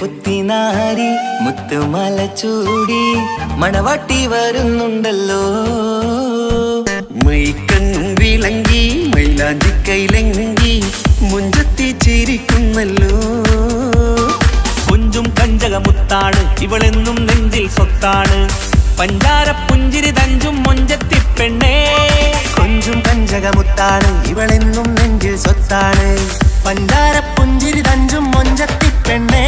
പുത്തിനാരി മുത്തുമല ചൂടി മണവാട്ടി വരുന്നുണ്ടല്ലോ. മൈക്കണ്ണും വിളങ്ങി മൈലാഞ്ചി കൈലങ്കി മുഞ്ചത്തി ചിരിക്കുന്നല്ലോ. കുഞ്ചും കഞ്ചകമുത്താണ് ഇവളെന്നും നെഞ്ചിൽ സ്വത്താണ്. പഞ്ചാര പുഞ്ചിരി തഞ്ചും മൊഞ്ചത്തി പെണ്ണേ. കൊഞ്ചും കഞ്ചകമുത്താണ് ഇവളെന്നും നെഞ്ചിൽ സ്വത്താണ്. പഞ്ചാര പുഞ്ചിരി തഞ്ചും മൊഞ്ചത്തി പെണ്ണേ.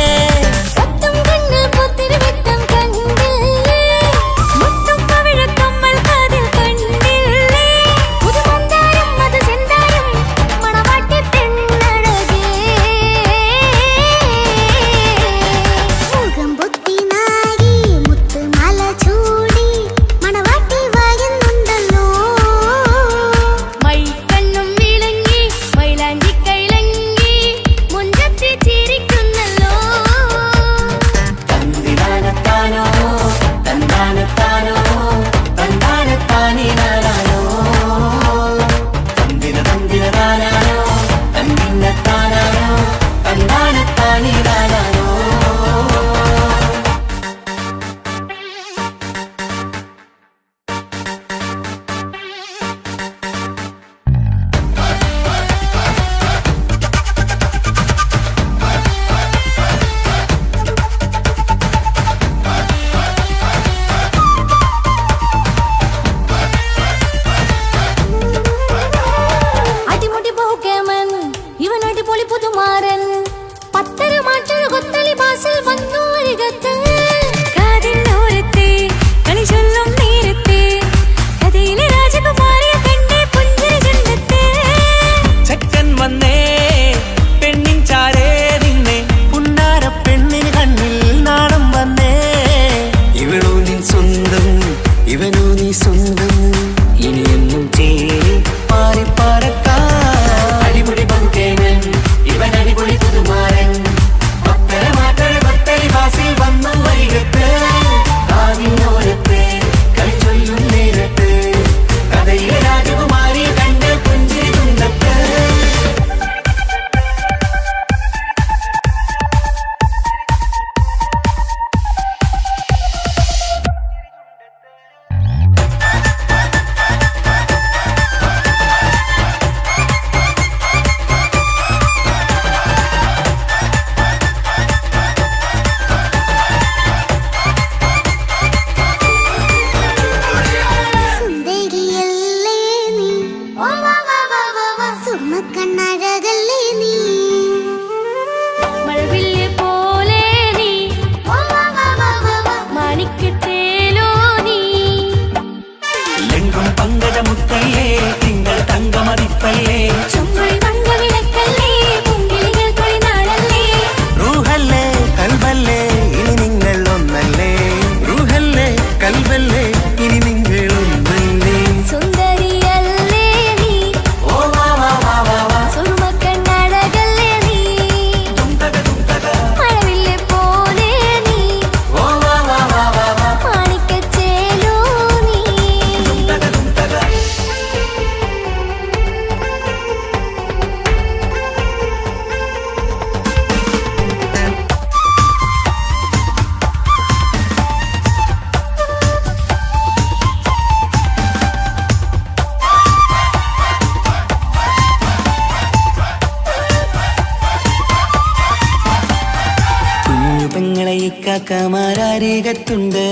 കാക്കമാരരികത്തുണ്ട്.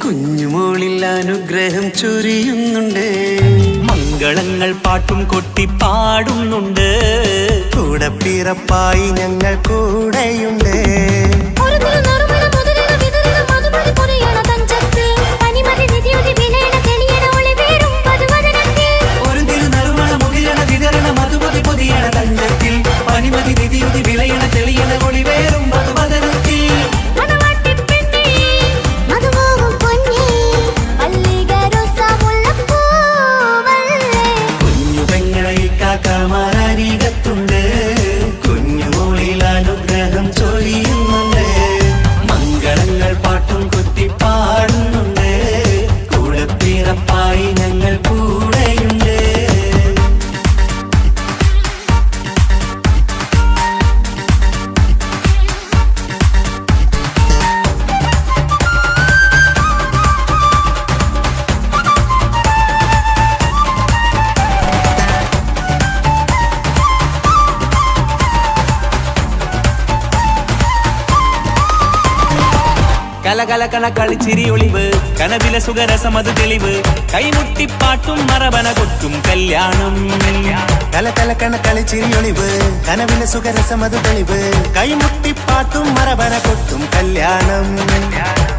കുഞ്ഞുമോളിൽ അനുഗ്രഹം ചൊരിയുന്നുണ്ട്. മംഗളങ്ങൾ പാട്ടും കൊട്ടി പാടുന്നുണ്ട്. കൂടെ പിറപ്പായി ഞങ്ങൾ കൂടെയുണ്ട്. മധുമതി പൊതിയണ തഞ്ചത്തിൽ പനിമതി നിധിയുതി വിളയണ തെളിയണ ഒളിവേറും കലകലകണ കളിച്ചിരി ഒളിവ് കനവില സുഖരസമത് തെളിവ് കൈമുട്ടിപ്പാട്ടും മറവന കൊട്ടും കല്യാണം കലകലകണ കളിച്ചിരി ഒളിവ് കനവിലെ സുഖരസമത് തെളിവ് കൈമുട്ടിപ്പാട്ടും മറവന കൊട്ടും കല്യാണം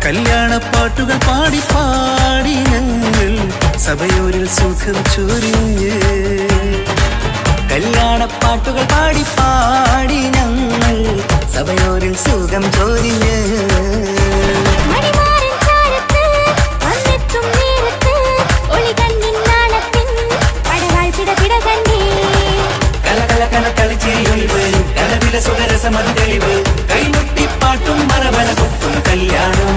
കല്യാണപ്പാട്ടുകൾ പാടി പാടി ഞങ്ങൾ സഭയോരിൽ സുഖം ചൊരിഞ്ഞ് കല്യാണപ്പാട്ടുകൾ പാടി പാടി ഞങ്ങൾ സഭയോരിൽ സുഖം ചൊരിഞ്ഞ് കലകലകണ കളിച്ചിരി ഒളിവ് കനവിലെ സുഖരസമത് തെളിവ് കൈമുട്ടിപ്പാട്ടും മറവന കൊട്ടും കല്യാണം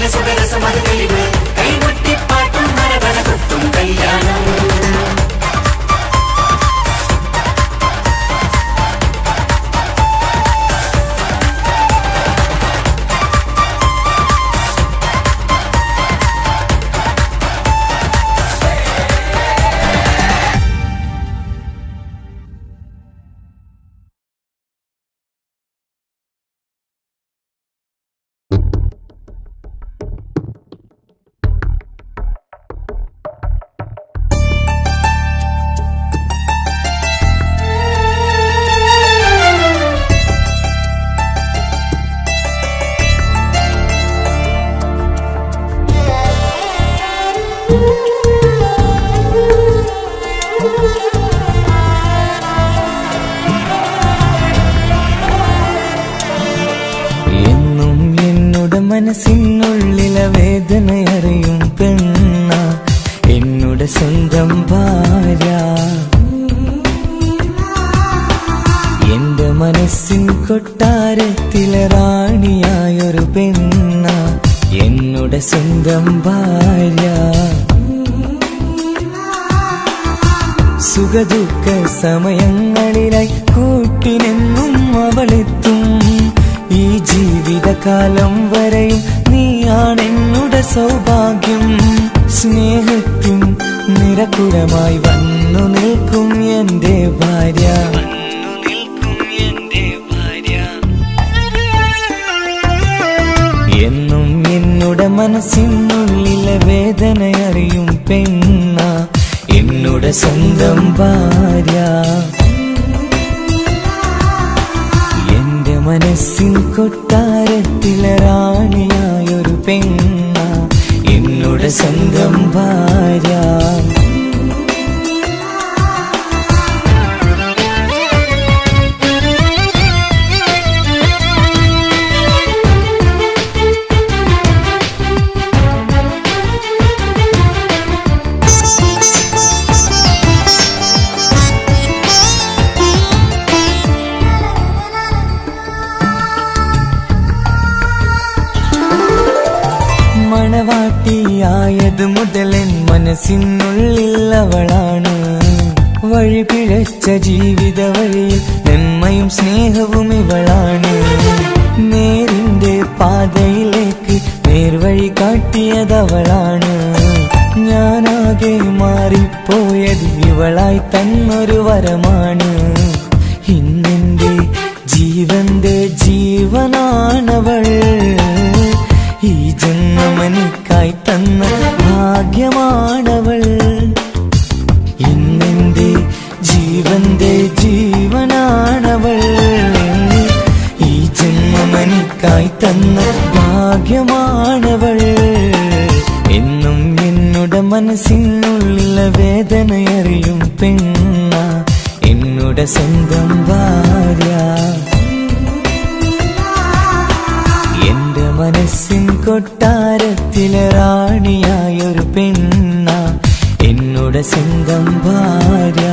സുഖരസമത് തെളിവ് കൈമുട്ടിപ്പാട്ടും മറവന കൊട്ടും കല്യാണം മനസ്സിനുള്ളിലെ വേദനയറിയും പെണ്ണ എന്നുടെ സ്വന്തം ഭാര്യ എന്റെ മനസ്സിൻ കൊട്ടാരത്തിലെ റാണിയായൊരു പെണ്ണ എന്നുടെ സ്വന്തം ഭാര്യ സുഖദുഃഖ സമയങ്ങളിലായി കൂട്ടിനെന്നും അവളെത്തും ഈ ജീവിതകാലം വരെയും നീയാണെന്നുടെ സൗഭാഗ്യം സ്നേഹത്തിൻ നിറകുടമായി വന്നു നിൽക്കും എന്റെ ഭാര്യ എന്നും എന്നുടെ മനസ്സിനുള്ളിലെ വേദനയറിയും പെണ്ണ എന്നുടെ സ്വന്തം ഭാര്യ മനസ്സിൻ കൊട്ടാരത്തിലെ റാണിയായൊരു പെണ്ണ എന്നുടെ സ്വന്തം ഭാര്യ മണവാട്ടിയായത് മുതലൻ മനസ്സിനുള്ളിൽ അവളാണ് വഴി പിഴച്ച ജീവിത വഴിയിൽ നന്മയും സ്നേഹവും ഇവളാണ് നേരിന്റെ പാതയിലേക്ക് നേർവഴി കാട്ടിയതവളാണ് ഞാനാകെ മാറിപ്പോയത് ഇവളായി തന്നൊരു വരമാണ് ഇന്നെന്റെ ജീവന്റെ ജീവനാണവൾ ഈ ജന്മമെനിക്കായി തന്ന ഭാഗ്യമാണവൾ ഇന്നെന്റെ ജീവന്റെ ജീവനാണവൾ ഈ ജന്മമെനിക്കായി തന്ന ഭാഗ്യമാണവൾ എന്നും എന്നുടെ മനസ്സിനുള്ളിലെ വേദനയറിയും പെണ്ണ എന്നുടെ സ്വന്തം ഭാര്യ മനസ്സിൻ കൊട്ടാരത്തിലെ റാണിയായൊരു പെണ്ണ എന്നുടെ സ്വന്തം ഭാര്യ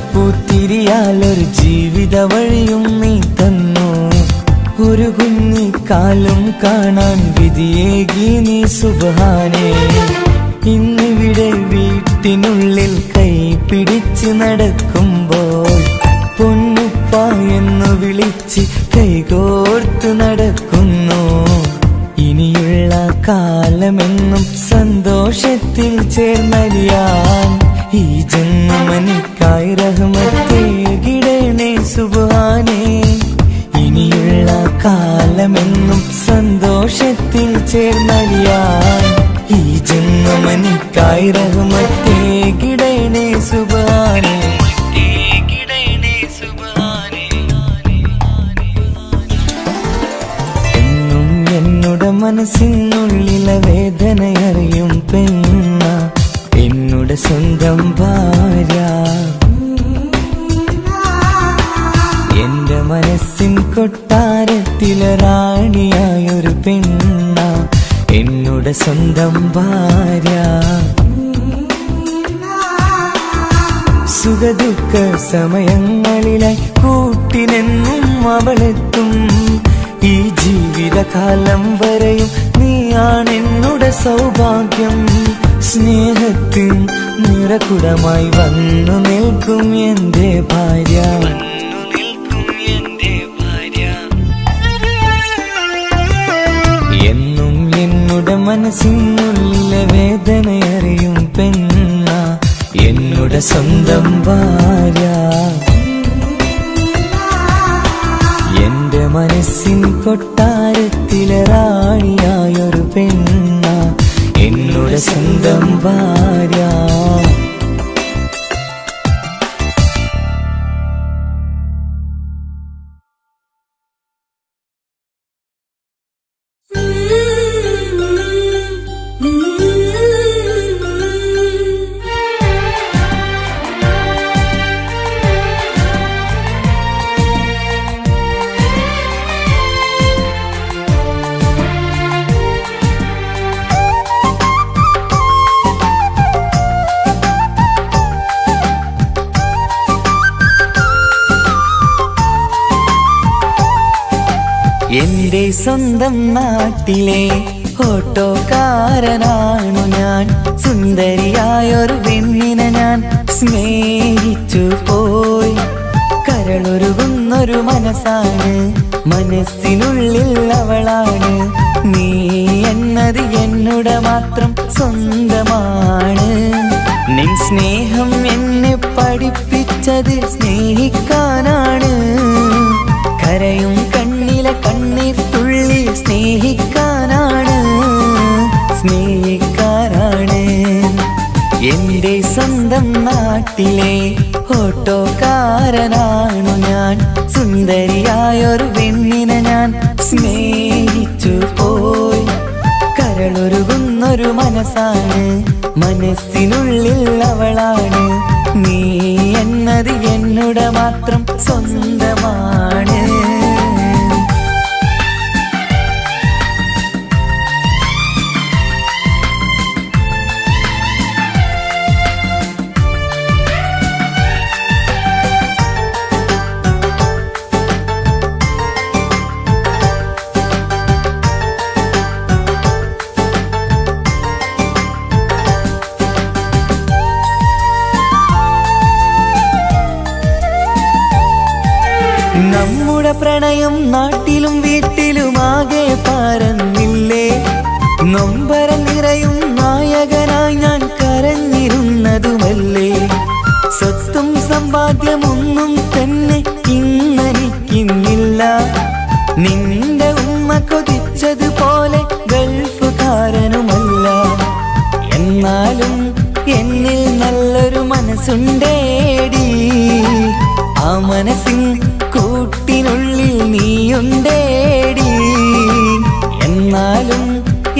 സന്തോഷപ്പൂത്തിരിയാലൊരു ജീവിത വഴിയും നീ തന്നു ഒരു കുഞ്ഞിക്കാലും കാണാൻ വിധിയേകി നീ സുബ്ഹാനേ. ഇന്നിവിടെ വീട്ടിനുള്ളിൽ കൈ പിടിച്ച് നടക്കുമ്പോൾ പൊന്നുപ്പ എന്നു വിളിച്ച് കൈകോർത്ത് നടക്കുന്നു. ഇനിയുള്ള കാലമെന്നും സന്തോഷത്തിൽ ചേർന്നലിയാൻ ഈ ജന്മനിക്കായി റഹ്മത്തേകിടണേ സുബ്ഹാനേ. ഇനിയുള്ള കാലമെന്നും സന്തോഷത്തിൽ ചേർന്നലിയാൻ ഈ ജന്മനിക്കായി റഹ്മത്തേകിടണേ സുബ്ഹാനേ. എന്നും എന്നുടെ മനസ്സിനുള്ളിലെ വേദനയറിയും പെണ്ണ എന്നുടെ സ്വന്തം ഭാര്യ. എന്റെ മനസ്സിൻ കൊട്ടാരത്തിലെ റാണിയായൊരു പെണ്ണ എന്നുടെ സ്വന്തം ഭാര്യ. സുഖദുഃഖ സമയങ്ങളിലായി കൂട്ടിനെന്നും അവളെത്തും. ഈ ജീവിതകാലം വരെയും നീയാണെന്നുടെ സൗഭാഗ്യം. സ്നേഹത്തിൻ നിറകുടമായി വന്നു നിൽക്കും എന്റെ ഭാര്യ. എന്നും എന്നുടെ മനസ്സിനുള്ളിലെ വേദനയറിയും പെണ്ണ എന്നുടെ സ്വന്തം ഭാര്യ. എന്റെ മനസ്സിൻ കൊട്ടാരത്തിലെ റാണിയായൊരു പെണ്ണ എന്നുടെ സ്വന്തം ഭാര്യ. എന്റെ സ്വന്തം നാട്ടിലെ ഓട്ടോക്കാരനാണു ഞാൻ. സുന്ദരിയായൊരു പെണ്ണിനെ ഞാൻ സ്നേഹിച്ചു പോയി. കരളൊരുകുന്നൊരു മനസ്സാണ്, മനസ്സിനുള്ളിൽ അവളാണ്. നീ എന്നത് എന്നുടെ മാത്രം സ്വന്തമാണ്. നിൻ സ്നേഹം എന്നെ പഠിപ്പിച്ചത് സ്നേഹിക്കാനാണ്. കരയും കണ്ണിലെ കണ്ണീർ തുള്ളി സ്നേഹിക്കാനാണ്, സ്നേഹിക്കാനാണ്. എന്റെ സ്വന്തം നാട്ടിലെ ഓട്ടോക്കാരനാണു ഞാൻ. സുന്ദരിയായൊരു പെണ്ണിനെ ഞാൻ സ്നേഹിച്ചു പോയി. കരളൊരുകുന്നൊരു മനസ്സാണ്, മനസ്സിനുള്ളിൽ അവളാണ്. നീ എന്നത് എന്നുടെ മാത്രം സ്വന്തമാണ്. നമ്മുടെ പ്രണയം നാട്ടിലും വീട്ടിലുമാകെ പരന്നില്ലേ. നൊമ്പര നിറയും നായകനായി ഞാൻ കരഞ്ഞിരുന്നതുമല്ലേ. സ്വത്തും സമ്പാദ്യമൊന്നും തന്നെ ഇന്നെനിക്കിന്നില്ല. നിന്റെ ഉമ്മ കൊതിച്ചതുപോലെ ഗൾഫുകാരനുമല്ല. എന്നാലും എന്നിൽ നല്ലൊരു മനസ്സുണ്ടേടി. ആ മനസ്സിൻ കൂട്ടിനുള്ളിൽ നീയുണ്ടേടി. എന്നാലും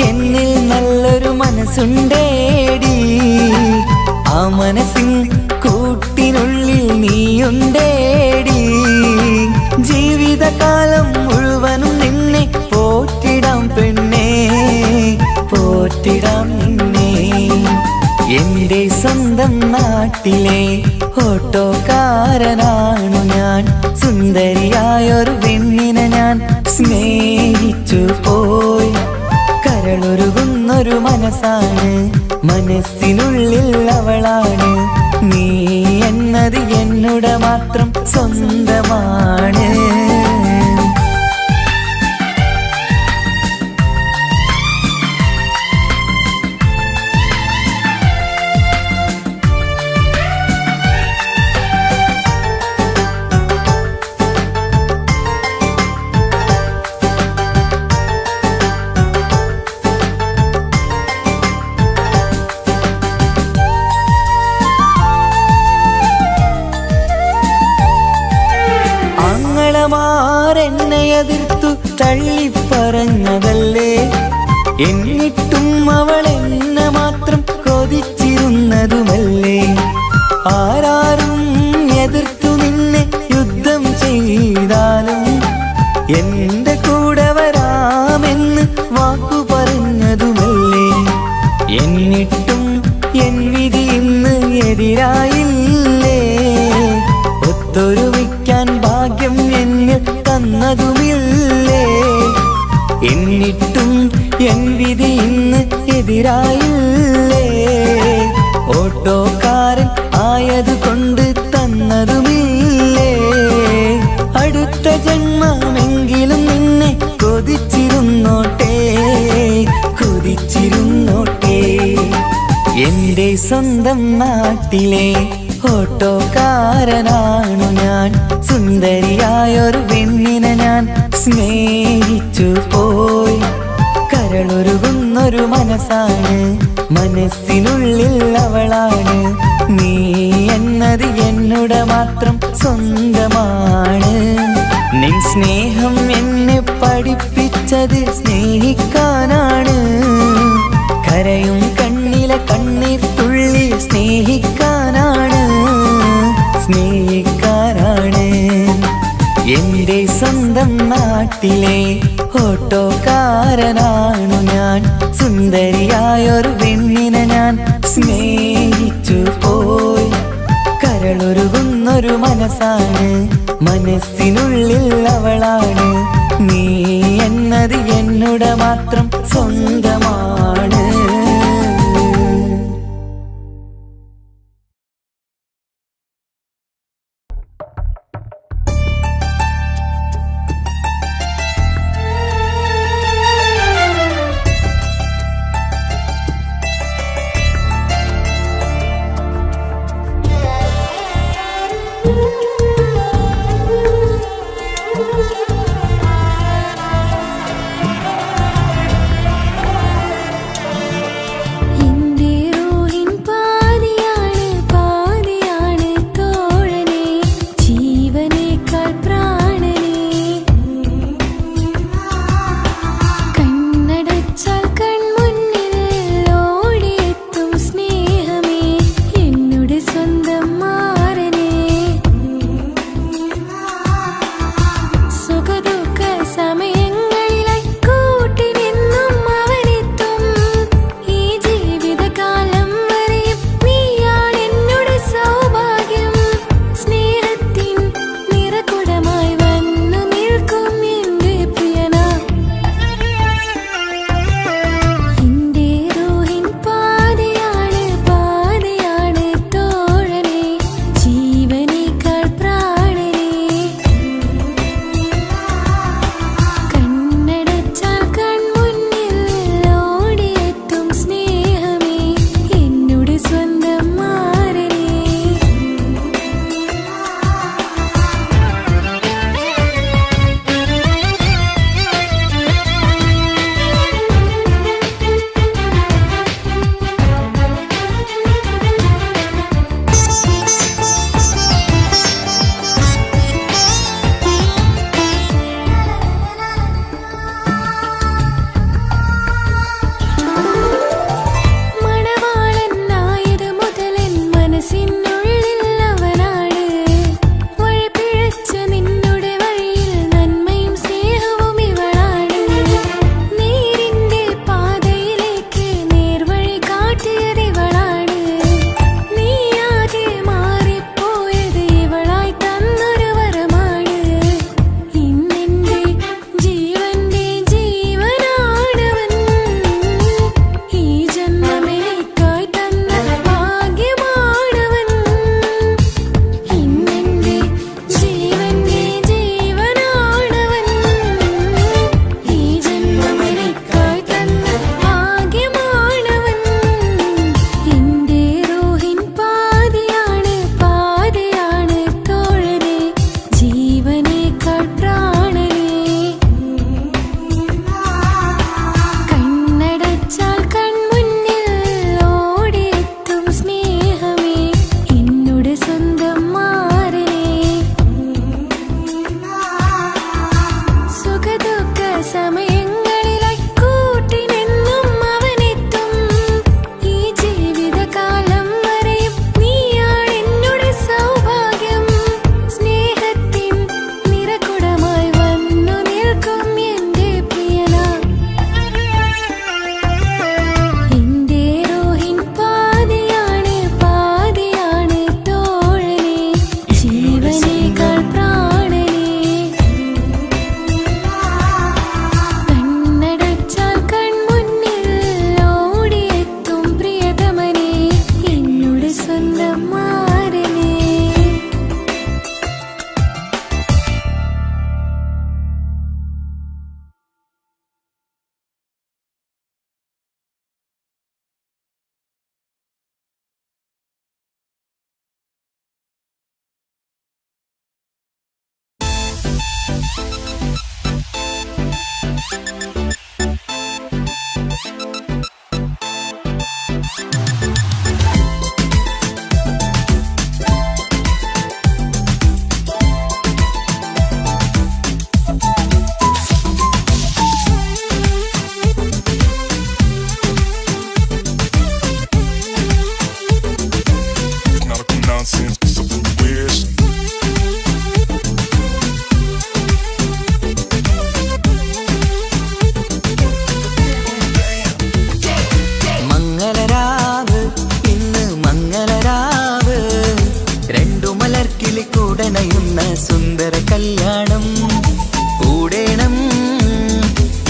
എന്നിൽ നല്ലൊരു മനസ്സുണ്ടേടി. ആ മനസ്സിൻ കൂട്ടിനുള്ളിൽ നീയുണ്ടേടി. ജീവിതകാലം മുഴുവനും നിന്നെ പോറ്റിടാം പെണ്ണേ, പോറ്റിടാം നിന്നെ. എന്റെ സ്വന്തം നാട്ടിലെ ഓട്ടോക്കാരനാണു ഞാൻ. സുന്ദരിയായൊരു പെണ്ണിനെ ഞാൻ സ്നേഹിച്ചു പോയി. കരളൊരുകുന്നൊരു മനസ്സാണ്, മനസ്സിനുള്ളിൽ അവളാണ്. നീ എന്നത് എന്നുടെ മാത്രം സ്വന്തമാണ്. എന്നെ എതിർത്തു തള്ളിപ്പറഞ്ഞതല്ലേ, എന്നിട്ടും അവൾ എന്നെ മാത്രം കൊതിച്ചിരുന്നതുമല്ലേ. ആരാരും എതിർത്തു നിന്നെ യുദ്ധം ചെയ്താലും എന്റെ കൂടെ വരാമെന്ന് വാക്കു പറഞ്ഞതുമല്ലേ. എന്നിട്ടും എൻ വിധി ഇന്ന് എതിരായില്ലേ. ഒത്തൊരുമിക്കാൻ ഭാഗ്യം എന്നിൽ തന്നതുമില്ലേ. എന്നിട്ടും എൻ വിധി ഇന്ന് എതിരായില്ലേ. ഓട്ടോക്കാരൻ ആയതുകൊണ്ട് തന്നതുമില്ലേ. അടുത്ത ജന്മമെങ്കിലും നിന്നെ കൊതിച്ചിരുന്നോട്ടെ, കൊതിച്ചിരുന്നോട്ടെ. എന്റെ സ്വന്തം നാട്ടിലെ ഓട്ടോക്കാരനാണു ഞാൻ. സുന്ദരിയായൊരു പെണ്ണിനെ ഞാൻ സ്നേഹിച്ചു പോയി. കരളൊരുകുന്നൊരു മനസ്സാണ്, മനസ്സിനുള്ളിൽ അവളാണ്. നീ എന്നത് എന്നുടെ മാത്രം സ്വന്തമാണ്. നിൻ സ്നേഹം എന്നെ പഠിപ്പിച്ചത് സ്നേഹിക്കാനാണ്. കരയും കണ്ണിലെ കണ്ണീർ തുള്ളി സ്നേഹിക്കാനാണ്, സ്നേഹിക്കാനാണ്. എന്റെ സ്വന്തം നാട്ടിലെ ഓട്ടോക്കാരനാണു ഞാൻ. സുന്ദരിയായൊരു പെണ്ണിനെ ഞാൻ സ്നേഹിച്ചു പോയി. കരളൊരുകുന്നൊരു മനസ്സാണ്, മനസ്സിനുള്ളിൽ അവളാണ്. നീ എന്നത് എന്നുടെ മാത്രം സ്വന്തമാണ്.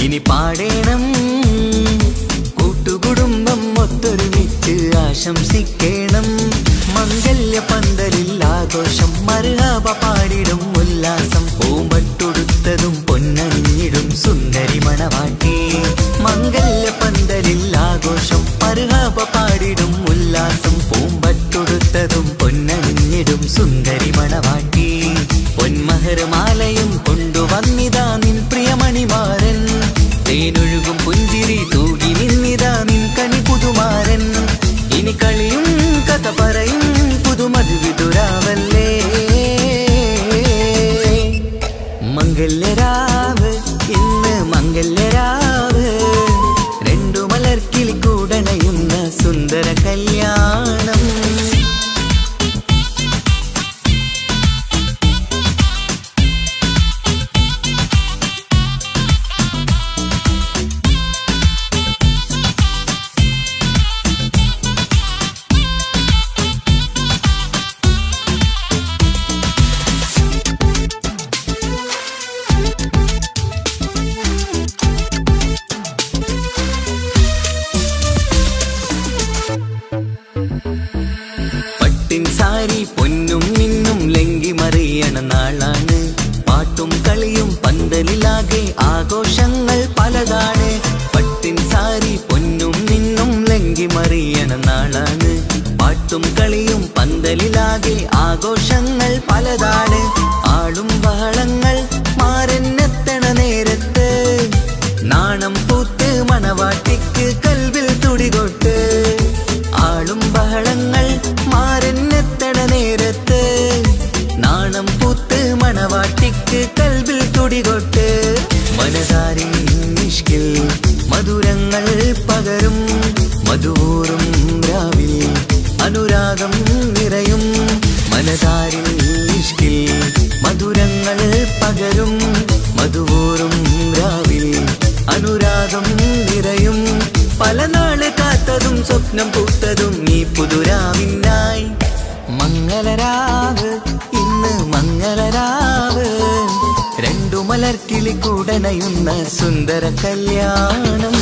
ഇനി പാടേണം കൂട്ടുകുടുംബം ഒത്തൊരുമിച്ച് ആശംസിക്കണം മംഗല്യ പന്തലിൽ ആഘോഷം മർഹബ പാടിടും ഉല്ലാസം പൂമ്പട്ടുടുത്തതും പൊന്നണിഞ്ഞിടും സുന്ദരി മണവാട്ടി മംഗല്യ പന്തലിൽ ആഘോഷം മർഹബ പാടിടും ഉല്ലാസം പൂമ്പട്ടുടുത്തതും പൊന്നണിഞ്ഞിടും സുന്ദരി മണവാട്ടി പൊന്മഹർമാലയും കൊണ്ടുവന്നിതാ നിൻ പ്രിയമണിമാരൻ തേനൊഴുകും പുഞ്ചിരി തൂകി നിന്നിതാ നിൻ കനി പുതുമാരൻ ഇനി കളിയും കഥ പറയും പുതുമധുവിതുരാവല്ലേ മംഗല്യരാവ് ഇന്ന് മംഗല്യരാവ് രണ്ടു മലർക്കിളി കൂടണയുന്ന സുന്ദര കല്യാണം സാരി പൊന്നും മിന്നും ലങ്കി മറിയണ നാളാണ് പാട്ടും കളിയും പന്തലിലാകെ ആഘോഷങ്ങൾ പലതാണ് പട്ടിൻ സാരി പൊന്നും മിന്നും ലങ്കി മറിയണ നാളാണ് പാട്ടും കളിയും പന്തലിലാകെ ആഘോഷങ്ങൾ പലതാണ് ആളും ബഹളങ്ങൾ മാറന്നെത്തണ നേരത്ത് നാണം പൂത്ത് മണവാട്ടിക്ക് കൽവിൽ തുടികൊട്ട് ആളും ബഹളങ്ങൾ മാറന്നെത്തണ നേരത്ത് നാണം പൂത്ത് മണവാട്ടിക്ക് കൽവിൽ തുടികൊട്ട് മനസാരിൻ നിഷ്കിൽ മധുരങ്ങൾ പകരും മധുവൂറും രാവിൽ അനുരാഗം നിറയും മനസാരിൻ നിഷ്കിൽ മധുരങ്ങൾ പകരും മധുവൂറും രാവിൽ അനുരാഗം നിറയും പല നാള് കാത്തതും സ്വപ്നം പൂത്തതും ഈ പുതുരാവിനായി മംഗളരാവ് ഇന്ന് മംഗളരാവ് രണ്ടു മലർക്കിളി കൂടണയുന്ന സുന്ദര കല്യാണം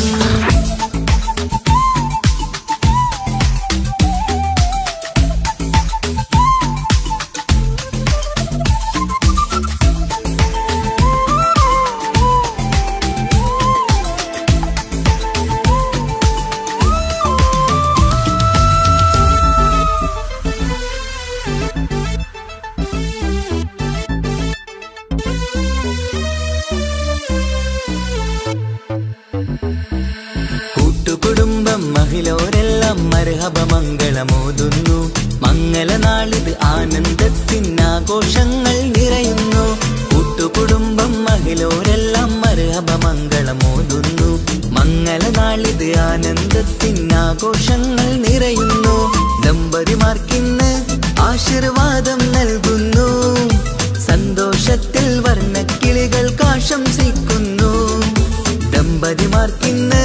കുടുംബം മഹിളോരെല്ലാം മർഹബ മംഗളമോതുന്നു മംഗളനാളിത് ആനന്ദത്തിനാഘോഷങ്ങൾ നിറയുന്നു കൂട്ടുകുടുംബം മഹിളോരെല്ലാം മർഹബ മംഗളമോതുന്നു മംഗളനാളിത് ആനന്ദത്തിനാഘോഷങ്ങൾ നിറയുന്നു ദമ്പതിമാർക്കിന്ന് ആശീർവാദം നൽകുന്നു സന്തോഷത്തിൽ വർണ്ണക്കിളികൾക്ക് ആശംസിക്കുന്നു ദമ്പതിമാർക്കിന്ന്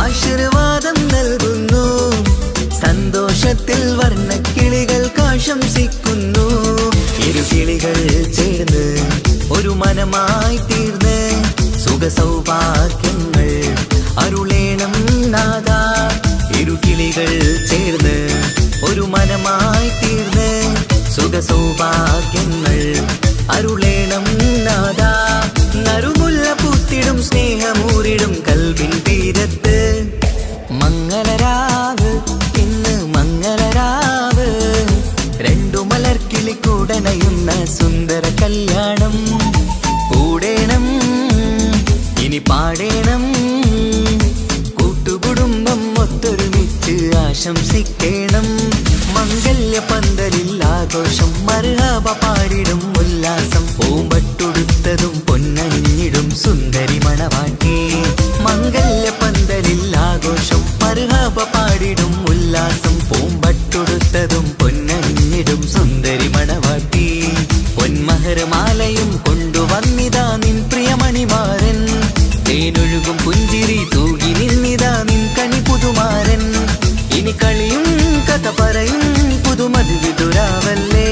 ആശീർവാദം നൽകുന്നു സന്തോഷത്തിൽ വർണ്ണക്കിളികൾക്ക് ആശംസിക്കുന്നു ഇരുകിളികൾ ചേർന്ന് ഒരു മനമായി തീർന്ന് സുഖ സൗഭാഗ്യങ്ങൾ അരുളേണം നാദാ ഇരുകിളികൾ ചേർന്ന് ഒരു മനമായി തീർന്ന് സുഖ സൗഭാഗ്യങ്ങൾ അരുളേണം നാദാ നറുമുല്ല പൂത്തിടും സ്നേഹമൂരിടും കൽവിൻ തീരത്ത് മംഗളരാവ് ഇന്ന് മംഗളരാവ് രണ്ടു മലർക്കിളി കൂടണയുന്ന സുന്ദര കല്യാണം കൂടേണം ഇനി പാടേണം കൂട്ടുകുടുംബം ഒത്തൊരുമിച്ച് ആശംസിക്കണം മംഗല്യ പന്തലിൽ ആഘോഷം മർഹബ പാടിടും ഉല്ലാസം പൂമ്പട്ടുടുത്തതും പൊന്നണിഞ്ഞിടും സുന്ദരി മണവാട്ടി മംഗല്യ പന്തലിൽ ആഘോഷം മർഹബ പാടിടും ഉല്ലാസം പൂമ്പട്ടുടുത്തതും പൊന്നണിഞ്ഞിടും സുന്ദരി മണവാട്ടി പൊന്മഹർമാലയും കൊണ്ടുവന്നിതാ നിൻ പ്രിയമണിമാരൻ തേനൊഴുകും പുഞ്ചിരി തൂകി നിന്നിതാ നിൻ കനി പുതുമാരൻ ഇനി കളിയും കഥ പറയും പുതുമധുവിതുരാവല്ലേ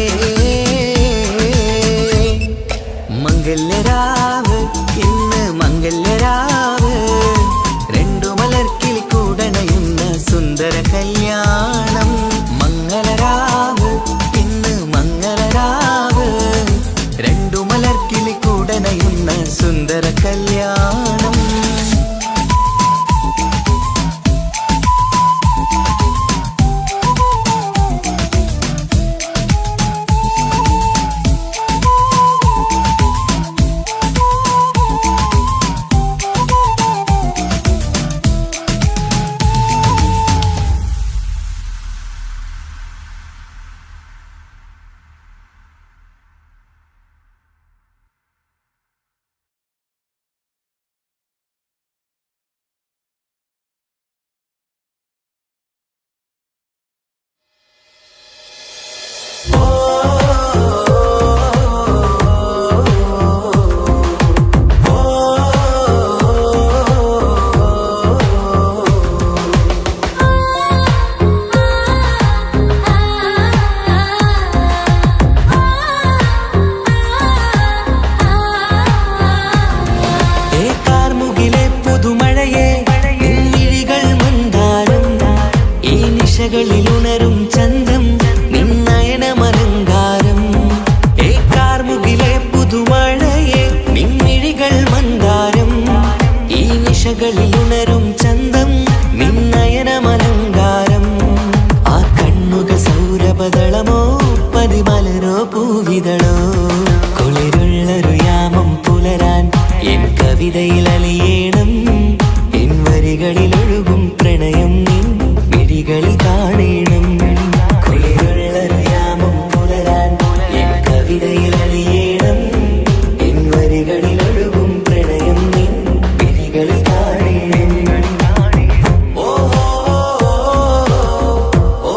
മംഗല്യരാവ് ഇന്ന് മംഗല്യരാവ് നിശകളിൽ ഉണരും ചന്തം നിന്നയനമലങ്കാരം ആ കണ്ണുകൾ സൗരഭദളമോ പതിമലരോ പൂവിതളോ കുളിരുള്ളൊരു യാമം പുലരാൻ എൻ കവിതയിൽ അലിയേണം എൻ വരികളിൽ ഒഴുകും പ്രണയം നിൻ മിഴികളിൽ കാണണം കുളിരുള്ളൊരു യാമം പുലരാൻ എൻ കവിതയിൽ അലിയേണം എൻ വരികളിൽ ഒഴുകും പ്രണയം നിൻ മിഴികളിൽ കാണണം ഓ ഓ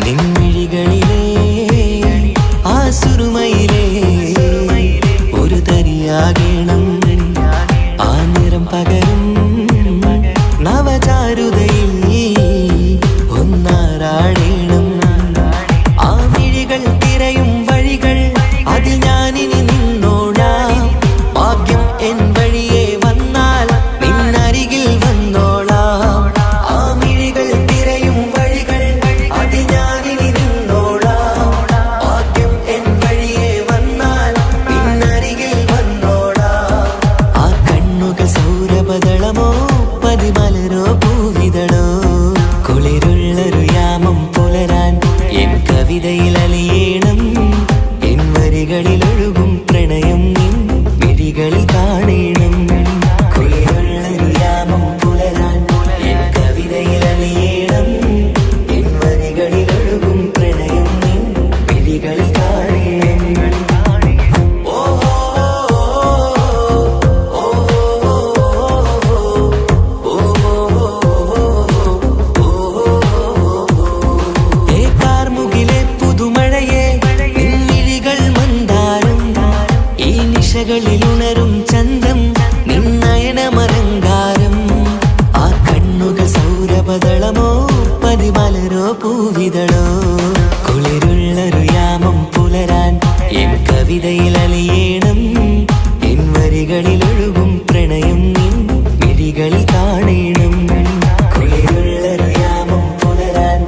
നിൻമിഴികളിലെ ആ സുറുമയിലെ ഒരു തരിയാകണം ആ നിറം പകരും നവചാരുതയിൽ ഒന്നാറാടേണം ആ മിഴികൾ തിരയും വഴികൾ അതിൽ ഞാനിനി നിന്നോളാം ഭാഗ്യം എൻ വഴിയെ വന്നാൽ നിന്നരികിൽ വന്നോളാം ആ മിഴികൾ തിരയും വഴികൾ അതിൽ ഞാനിനി നിന്നോളാം ഭാഗ്യം എൻ വഴിയെ വന്നാൽ നിന്നരികിൽ വന്നോളാം ആ കണ്ണുകൾ സൗരഭദളമോ പതിമലരോ പൂവിതളോ കുളിരുള്ളൊരു യാമം പുലരാൻ എൻ കവിതയിൽ അലിയേണം എൻ വരികളിൽ ഒഴുകും പ്രണയം നിൻ മിഴികളിൽ കാണണം കുളിരുള്ളൊരു യാമം പുലരാൻ എൻ കവിതയിൽ അലിയേണം എൻ വരികളിൽ ഒഴുകും പ്രണയം നിൻ മിഴികളിൽ കാണണം ഓ ഏകാർമുകിലെ പുതുമഴയെ നിൻമിഴികൾ മന്ദാരം ഈ നിശകളിൽ ഉണരും ചന്തം നിന്നയനമലങ്കാരം ആ കണ്ണുകൾ സൗരഭദളമോ പതിമലരോ പൂവിതളോ കുളിരുള്ളൊരു യാമം പുലരാൻ എൻ കവിതയിൽ അലിയേണം എൻ വരികളിൽ ഒഴുകും പ്രണയം നിൻ മിഴികളിൽ കാണണം കുളിരുള്ളൊരു യാമം പുലരാൻ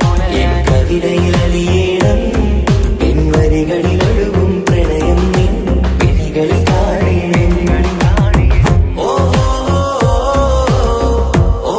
എൻ കവിതയിൽ അലിയേണം എൻ വരികളിൽ ഒഴുകും പ്രണയം നിൻ മിഴികളിൽ കാണണം ഓ ഓ ഓ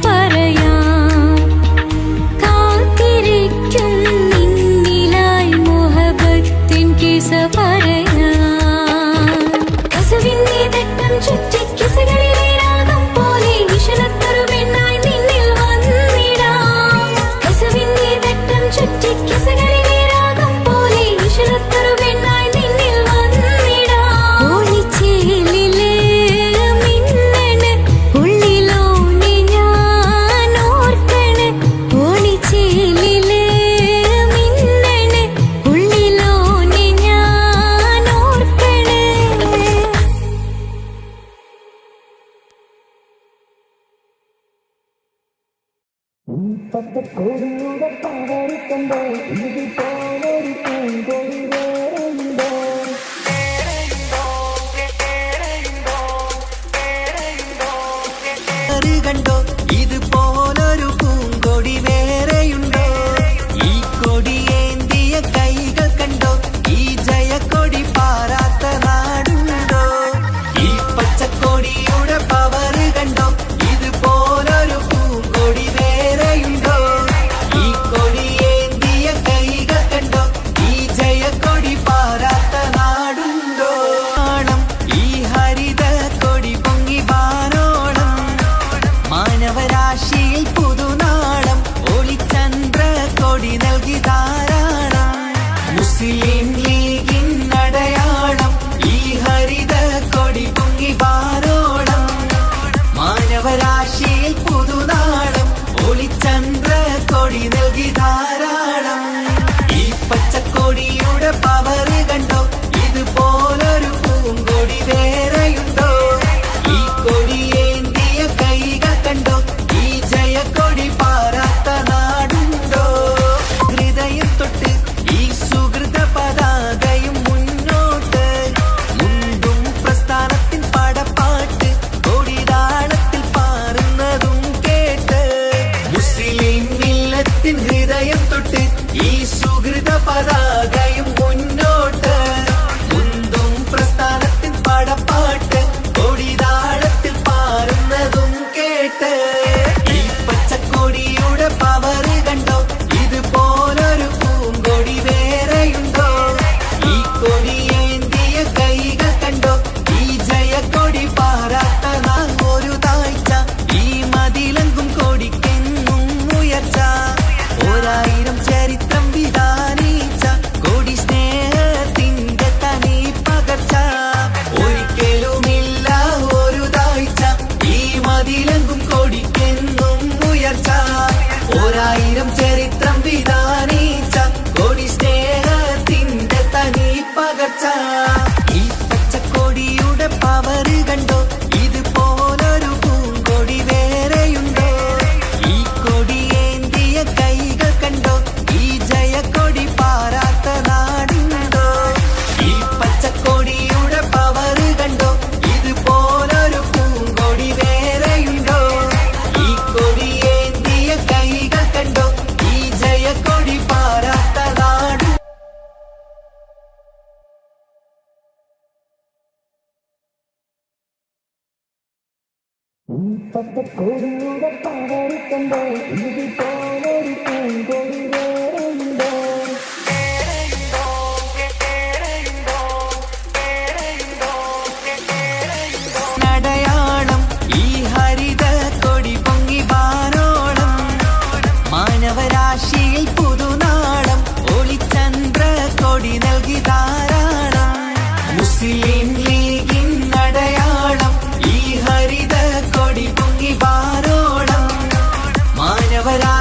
പറയാം. കാത്തിരിക്കും നിന്നിലായി മുഹബത്തിൻ കിസ പറയാം. കസവിന്റെ തട്ടം ചുറ്റി കിസകളിലെ രാഗം പോലെ വിഷലത്തൊരു പെണ്ണായി നിന്നിൽ വന്നിടാം. കസവിന്റെ തട്ടം ചുറ്റി കിസകളിലെ രാഗം പോലെ വിഷലത്തൊരു പെണ്ണായി നിന്നിൽ വന്നിടാം. ഓണിച്ചേലിലെ മിന്നണ് ഉള്ളിലോനെ ഞാൻ ഓർക്കണ്. ഓണിച്ചേലിലെ മിന്നണ് ഉള്ളിലോനെ ഞാൻ ഓർക്കണ്. കണ്ടോ ഇതുപോലൊരു പൂങ്കൊടി വേറെയുണ്ടോ? ഈ കൊടിയേന്തിയ കൈകൾ കണ്ടോ? ഈ ജയക്കൊടി പാറാത്ത നാടുണ്ടോ? ഈ പച്ചക്കൊടിയുടെ പവറ് കണ്ടോ? ഇതുപോലൊരു പൂങ്കൊടി വേറെയുണ്ടോ? ഈ കൊടിയേന്തിയ കൈകൾ കണ്ടോ? ഈ ജയക്കൊടി പാറാത്ത നാടുണ്ടോ? ഈ ഹരിത കൊടി പൊങ്ങി വാനോളം മാനവരാശിയിൽ പുതുനാളം ഒളിച്ചന്ദ്ര കൊടി നൽകി ധാരാളം. മുസ്ലിം ലീഗിൻ അടയാളം ഈ ഹരിത കൊടി പൊങ്ങി വാനോളം മാനവരാശിയിൽ പുതുനാളം ഒളിച്ചന്ദ്ര കൊടി നൽകി ധാരാളം. ഈ പച്ചക്കൊടിയുടെ പവറ് കണ്ടോ? ഇതുപോലൊരു പൂങ്കൊടി വേറെയുണ്ടോ? ഈ കൊടിയേന്തിയ കൈകൾ കണ്ടോ? ഈ ജയക്കൊടി പാറാത്ത നാടുണ്ടോ? ഹൃദയം തൊട്ട് ഈ സുഹൃത പതാകയും മുന്നോട്ട് മുണ്ടും പ്രസ്ഥാനത്തിൻ പടപ്പാട്ട് കൊടിതാളത്തിൽ പാറുന്നതും കേട്ട് മുസ്ലിം മില്ലത്തിൻ ഹൃദയം തൊട്ട് ഈ സുഹൃത പതാകയും മുന്നോട്ട് മുണ്ടും പ്രസ്ഥാനത്തിൻ പടപ്പാട്ട് കൊടിതാളത്തിൽ പാറുന്നതും കേട്ട് ഈ പച്ചക്കൊടിയുടെ പവറ് കണ്ടോ? ഇതുപോലൊരു പൂങ്കൊടി വേറെയുണ്ടോ? ഈ കൊടിയേന്തിയ കൈകൾ കണ്ടോ? ഈ ജയക്കൊടി പാറാത്ത നാൾ ഒരു താഴ്ച ഈ മതിലെങ്കും കൊടിക്കെന്നും ഉയർച്ച. 1000 ചരിത്രം വിധാനിച്ച കൊടി സ്നേഹത്തിന്റെ തനി പകർച്ച. ഒരിക്കലുമില്ല ഒരു താഴ്ച ഈ മതിലെങ്കും കൊടിക്കെന്നും ഉയർച്ച. 1000 ചരിത്രം വിധാനിച്ച കൊടി സ്നേഹത്തിന്റെ തനി പകർച്ച. ഈ പച്ചക്കൊടിയുടെ പവറ് കണ്ടോ? ഇതുപോലൊരു പൂങ്കൊടി വേറെയുണ്ടോ? ഈ കൊടിയേന്തിയ കൈകൾ കണ്ടോ? ഈ ജയക്കൊടി പാറാത്ത നാടുണ്ടോ? ഈ പച്ചക്കൊടിയുടെ പവറ് കണ്ടോ? ഇതുപോലൊരു പൂങ്കൊടി വേറെയുണ്ടോ? ഈ കൊടിയേന്തിയ കൈകൾ കണ്ടോ? ഈ ജയക്കൊടി പാറാത്ത നാട്. അടയാളം ഈ ഹരിത കൊടി പൊങ്ങി വാനോളം മാനവരാശിയിൽ പുതുനാളം ഒളിച്ചന്ദ്ര കൊടി നൽകി ധാരാളം. മുസ്ലിം ലീഗിൻ അടയാളം ഈ ഹരിത കൊടി പൊങ്ങി വാനോളം മാനവരാ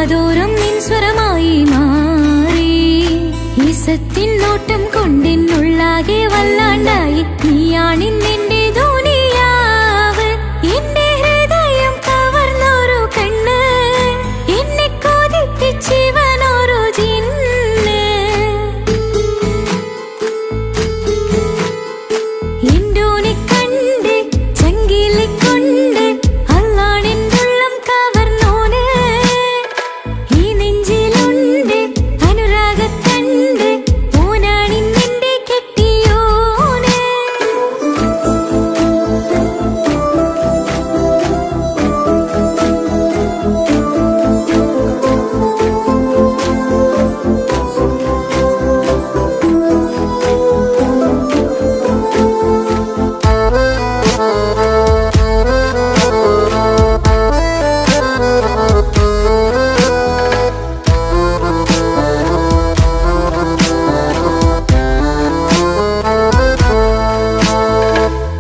കാതോരം നിൻ സ്വരമായി മാറി ഈസത്തിൻ നോട്ടം കൊണ്ടെന്നുള്ളാകെ വല്ലാണ്ടായി നീയാണിന്നെന്റെ ദുനിയാവ് എന്റെ ഹൃദയം കവർന്നൊരു കണ്ണ് എന്നെ കൊതിപ്പിച്ചിവനൊരു ജിന്ന് എന്തോനെ കണ്ട് ചങ്കിലെ കൊണ്ട് അല്ലാണെന്നുള്ളം കവർന്നോന് ഈ നെഞ്ചിലുണ്ട് അനുരാഗത്തണ്ട് ഓനാണിന്നെന്റെ കെട്ടിയോന്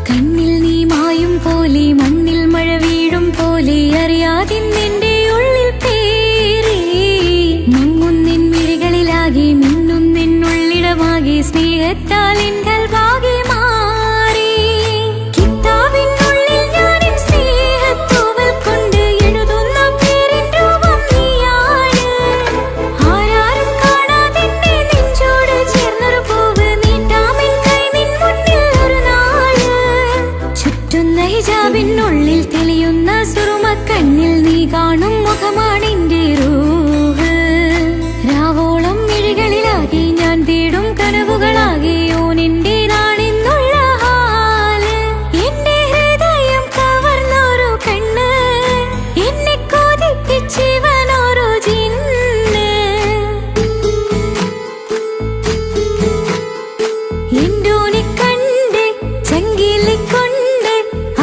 കണ്ണിൽ നീ മായും പോലെ മണ്ണിൽ മഴ വീഴും പോലെ അറിയാതെ നിന്റെ ഉള്ളിൽ പേരേ മങ്ങുന്നിൻ മിഴികളിലാകെ മിന്നുന്നിന്നുള്ളിടമാകെ സ്നേഹത്താൽ എൻ കൽവാകെ മാറി കിതാബിനുള്ളിൽ ഞാനിൻ സ്നേഹത്തൂവൽ കൊണ്ട് എഴുതുന്ന പേരിൻ രൂപം നീയാണ് ആരാരും കാണാതെന്നെ നെഞ്ചോട് ചേർന്നൊരു പൂവ് നീട്ടാമെൻ കൈ നിൻ മുന്നിൽ ഒരു നാള് ചുറ്റുന്ന ഹിജാബിനുള്ളിൽ തെളിയുന്ന സുറുമ കണ്ണിൽ നീ കാണും മുഖമാണെന്റെ റൂഹ് രാവോളം മിഴികളിലാകെ ഞാൻ തേടും കനവുകളാകെ ഓനെന്റേതാണെന്നുള്ള ഹാല് എന്റെ ഹൃദയം കവർന്നൊരു കണ്ണ് എന്നെ കൊതിപ്പിച്ചിവനൊരു ജിന്ന് എന്തോനെ കണ്ട് ചങ്കിലെ കൊണ്ട്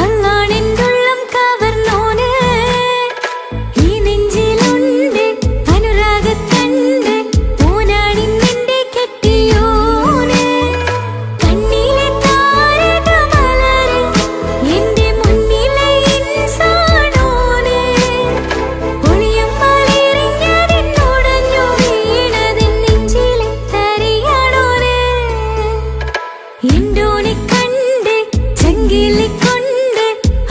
അല്ലാണെന്നുള്ളം കവർന്നോന് ഈ നെഞ്ചിലുണ്ട് അനുരാഗത്തണ്ട് ഓനാണിന്നെന്റെ കെട്ടിയോന് കണ്ണിലെ താരകമലര് എന്റെ മുന്നിലെ ഇൻസാനോന് ഒളിയമ്പാലെറിഞ്ഞതെന്നുടഞ്ഞു വീണതിൻ നെഞ്ചിലെ തരിയാണോന് എന്തോനെ കണ്ട് ചങ്കിലെ കൊണ്ട്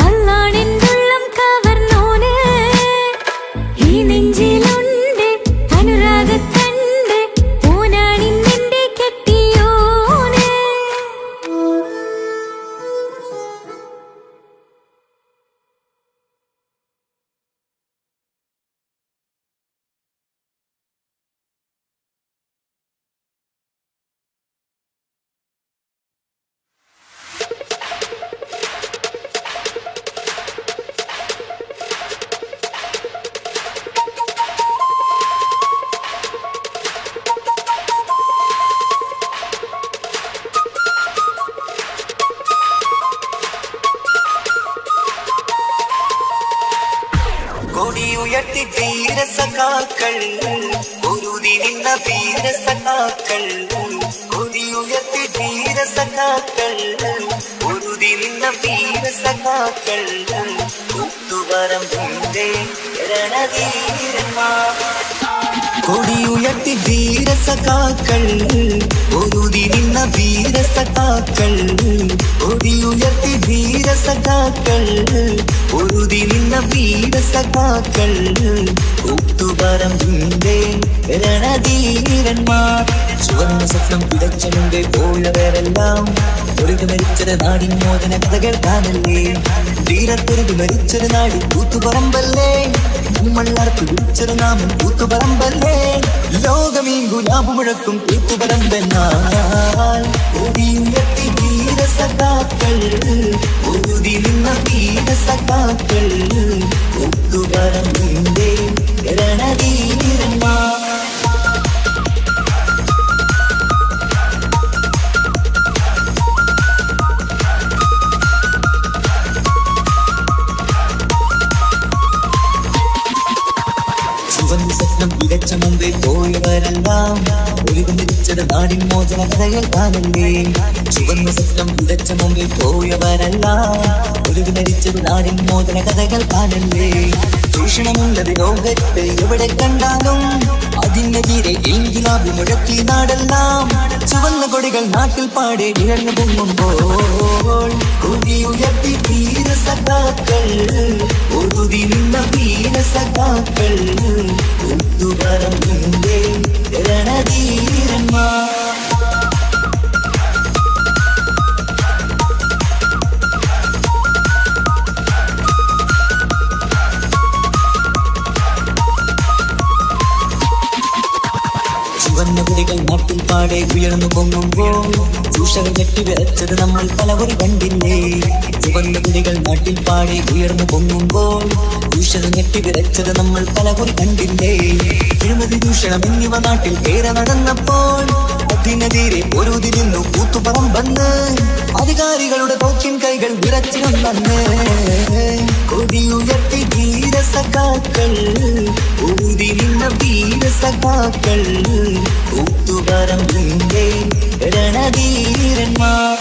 അല്ലാണെന്നുള്ളം കവർന്നോന് ഈ നെഞ്ചിലുണ്ട് അനുരാഗത്തണ്ട് ഓനാണിന്നെന്റെ കെട്ടിയോന് കൊടിയുയർത്തി ധീരസഖാക്കൾ പൊരുതി നിന്ന വീരസഖാക്കൾ കൊടിയുയർത്തി ധീരസഖാക്കൾ പൊരുതി നിന്ന വീരസഖാക്കൾ കൂത്തുപറമ്പിന്റെ രണധീരന്മാർ കൊടിയുയർത്തി ധീരസഖാക്കൾ പൊരുതി നിന്ന വീരസഖാക്കൾ കൊടിയുയർത്തി ധീരസഖാക്കൾ പൊരുതി നിന്ന വീരസഖാക്കൾ കൂത്തുപറമ്പിന്റെ രണധീരന്മാർ ചുവന്ന സ്വപ്നം പിടച്ചമുണ്ട് പോയവരെല്ലാം ഒരുങ്ങി മരിച്ചത് നാടിൻ മോചന കഥ കേൾക്കാനല്ലേ ധീരത്തൊരുങ്ങി മരിച്ചത് നാടി കൂത്തുപറമ്പല്ലേ മണ്ണടത്ത് വിളിച്ചത് നാമം കൂത്തുപറമ്പല്ലേ ലോകമീ ഗുലാബ് മുഴക്കും കൂത്തുപറമ്പെന്നാൽ ഒടിയുയർത്തി വീരസഖാക്കൾ ഒഴുതി നിന്ന വീരസഖാക്കൾ കൂത്തുപറമ്പിന്റെ രണധീരന്മാർ സ്വപ്നം വിതച്ച മുമ്പേ പോയവരെല്ലാം ഒഴുകി മരിച്ചത് നാടിൻ മോചന കഥകൾ കാണല്ലേ ചുവന്ന സ്വപ്നം വിതച്ച മുമ്പേ പോയവരെല്ലാം ഒഴുകി മരിച്ചത് നാടിൻ മോചന കഥകൾ കാണല്ലേ ചൂഷണമുള്ളത് ലോകത്ത് എവിടെ കണ്ടാലും അതിനെതിരെ എങ്കിലാബി മുഴക്കി നാടെല്ലാം ചുവന്ന കൊടികൾ നാട്ടിൽ പാടെ ഉയർന്നു പൊങ്ങുമ്പോൾ ഉയർത്തി വീരസഖാക്കൾ ഒതുതി നിന്ന വീരസഖാക്കൾ ഒത്തുപറമ്പിന്റെ രണധീരന്മാർ ചുവന്നകുടികൾ നാട്ടിൽ പാടെ ഉയർന്നു പൊങ്ങുമ്പോൾ ചൂഷകൾ ഞെട്ടിവിറച്ചത് നമ്മൾ പലവരും കണ്ടില്ലേ ചുവന്നകുടികൾ നാട്ടിൽ പാടെ ഉയർന്നു പൊങ്ങുമ്പോൾ ചൂഷകൾ ഞെട്ടിവിറച്ചത് നമ്മൾ പലവരും കണ്ടില്ലേ അഴിമതി ചൂഷണം എന്നിവ നാട്ടിൽ ഏറെ നടന്നപ്പോൾ അതിനെതിരെ പൊരുതി നിന്നു കൂത്തുപറമ്പെന്ന് അധികാരികളുടെ തോക്കിൻ കൈകൾ വിറച്ചിരുന്നു കൊടിയുയർത്തി വീരസഖാക്കൾ ഊതി നിന്ന വീരസഖാക്കൾ കൂത്തുപറമ്പിന്റെ രണധീരന്മാർ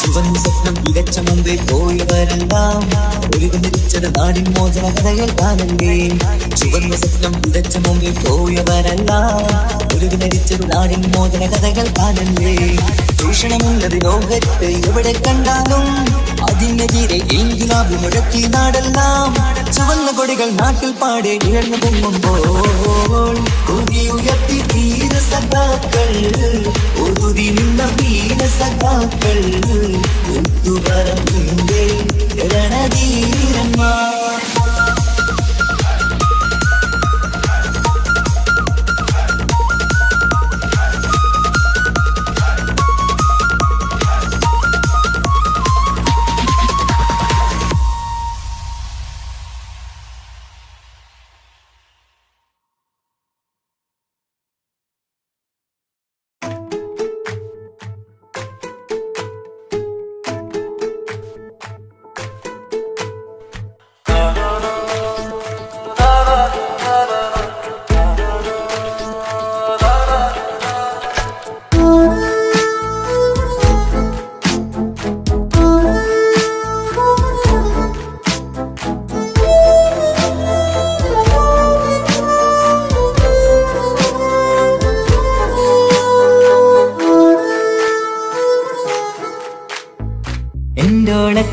ചുവന്ന സ്വപ്നം വിതച്ച മുമ്പേ പോയവരെല്ലാം ഒരുമിച്ചത് നാടിൻ മോചന കഥകൾ കാണണ്ടേ ചുവന്ന സ്വപ്നം വിതച്ച മുമ്പേ പോയവരെല്ലാം ഒരുമിച്ചത് നാടിൻ മോചന കഥകൾ കാണണ്ടേ ചൂഷണമുള്ളത് ലോകത്ത് എവിടെ കണ്ടാലും അതിനെതിരെ എങ്കിലാബി മുഴക്കി നാടെല്ലാം ചുവന്ന കൊടികൾ നാട്ടിൽ പാടെ ഉയർന്നു പൊങ്ങുമ്പോൾ ഉയർത്തി വീരസഖാക്കൾ ഒതുതി നിന്ന വീരസഖാക്കൾ ഒത്തുപറമ്പിന്റെ രണധീരന്മാർ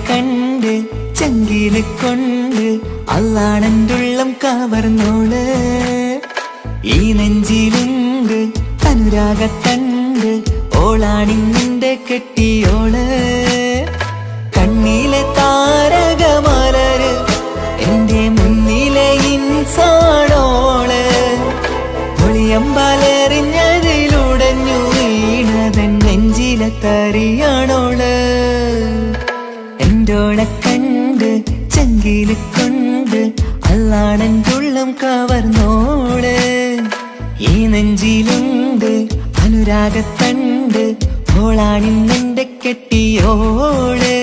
കണ്ട് ചങ്കില് കൊണ്ട് അല്ലാണെന്തുള്ളം കവർന്നോള് ഈ നെഞ്ചിലുണ്ട് അനുരാഗത്തണ്ട് ഓളാണിന്റെ കെട്ടിയോള് കണ്ണിലെ താരകമലര് എന്റെ മുന്നിലെ ഇൻസാണോള് ഒളിയമ്പാലെറിഞ്ഞതിലുടഞ്ഞു വീണതൻ നെഞ്ചിലെ തറിയാണോള് എന്തോളെ കണ്ട് ചങ്കില് കൊണ്ട് അല്ലാണെന്തുള്ളം കവർന്നോള് ഈ നെഞ്ചിലുണ്ട് അനുരാഗത്തണ്ട് ഓളാണിന്നെന്റെ കെട്ടിയോള്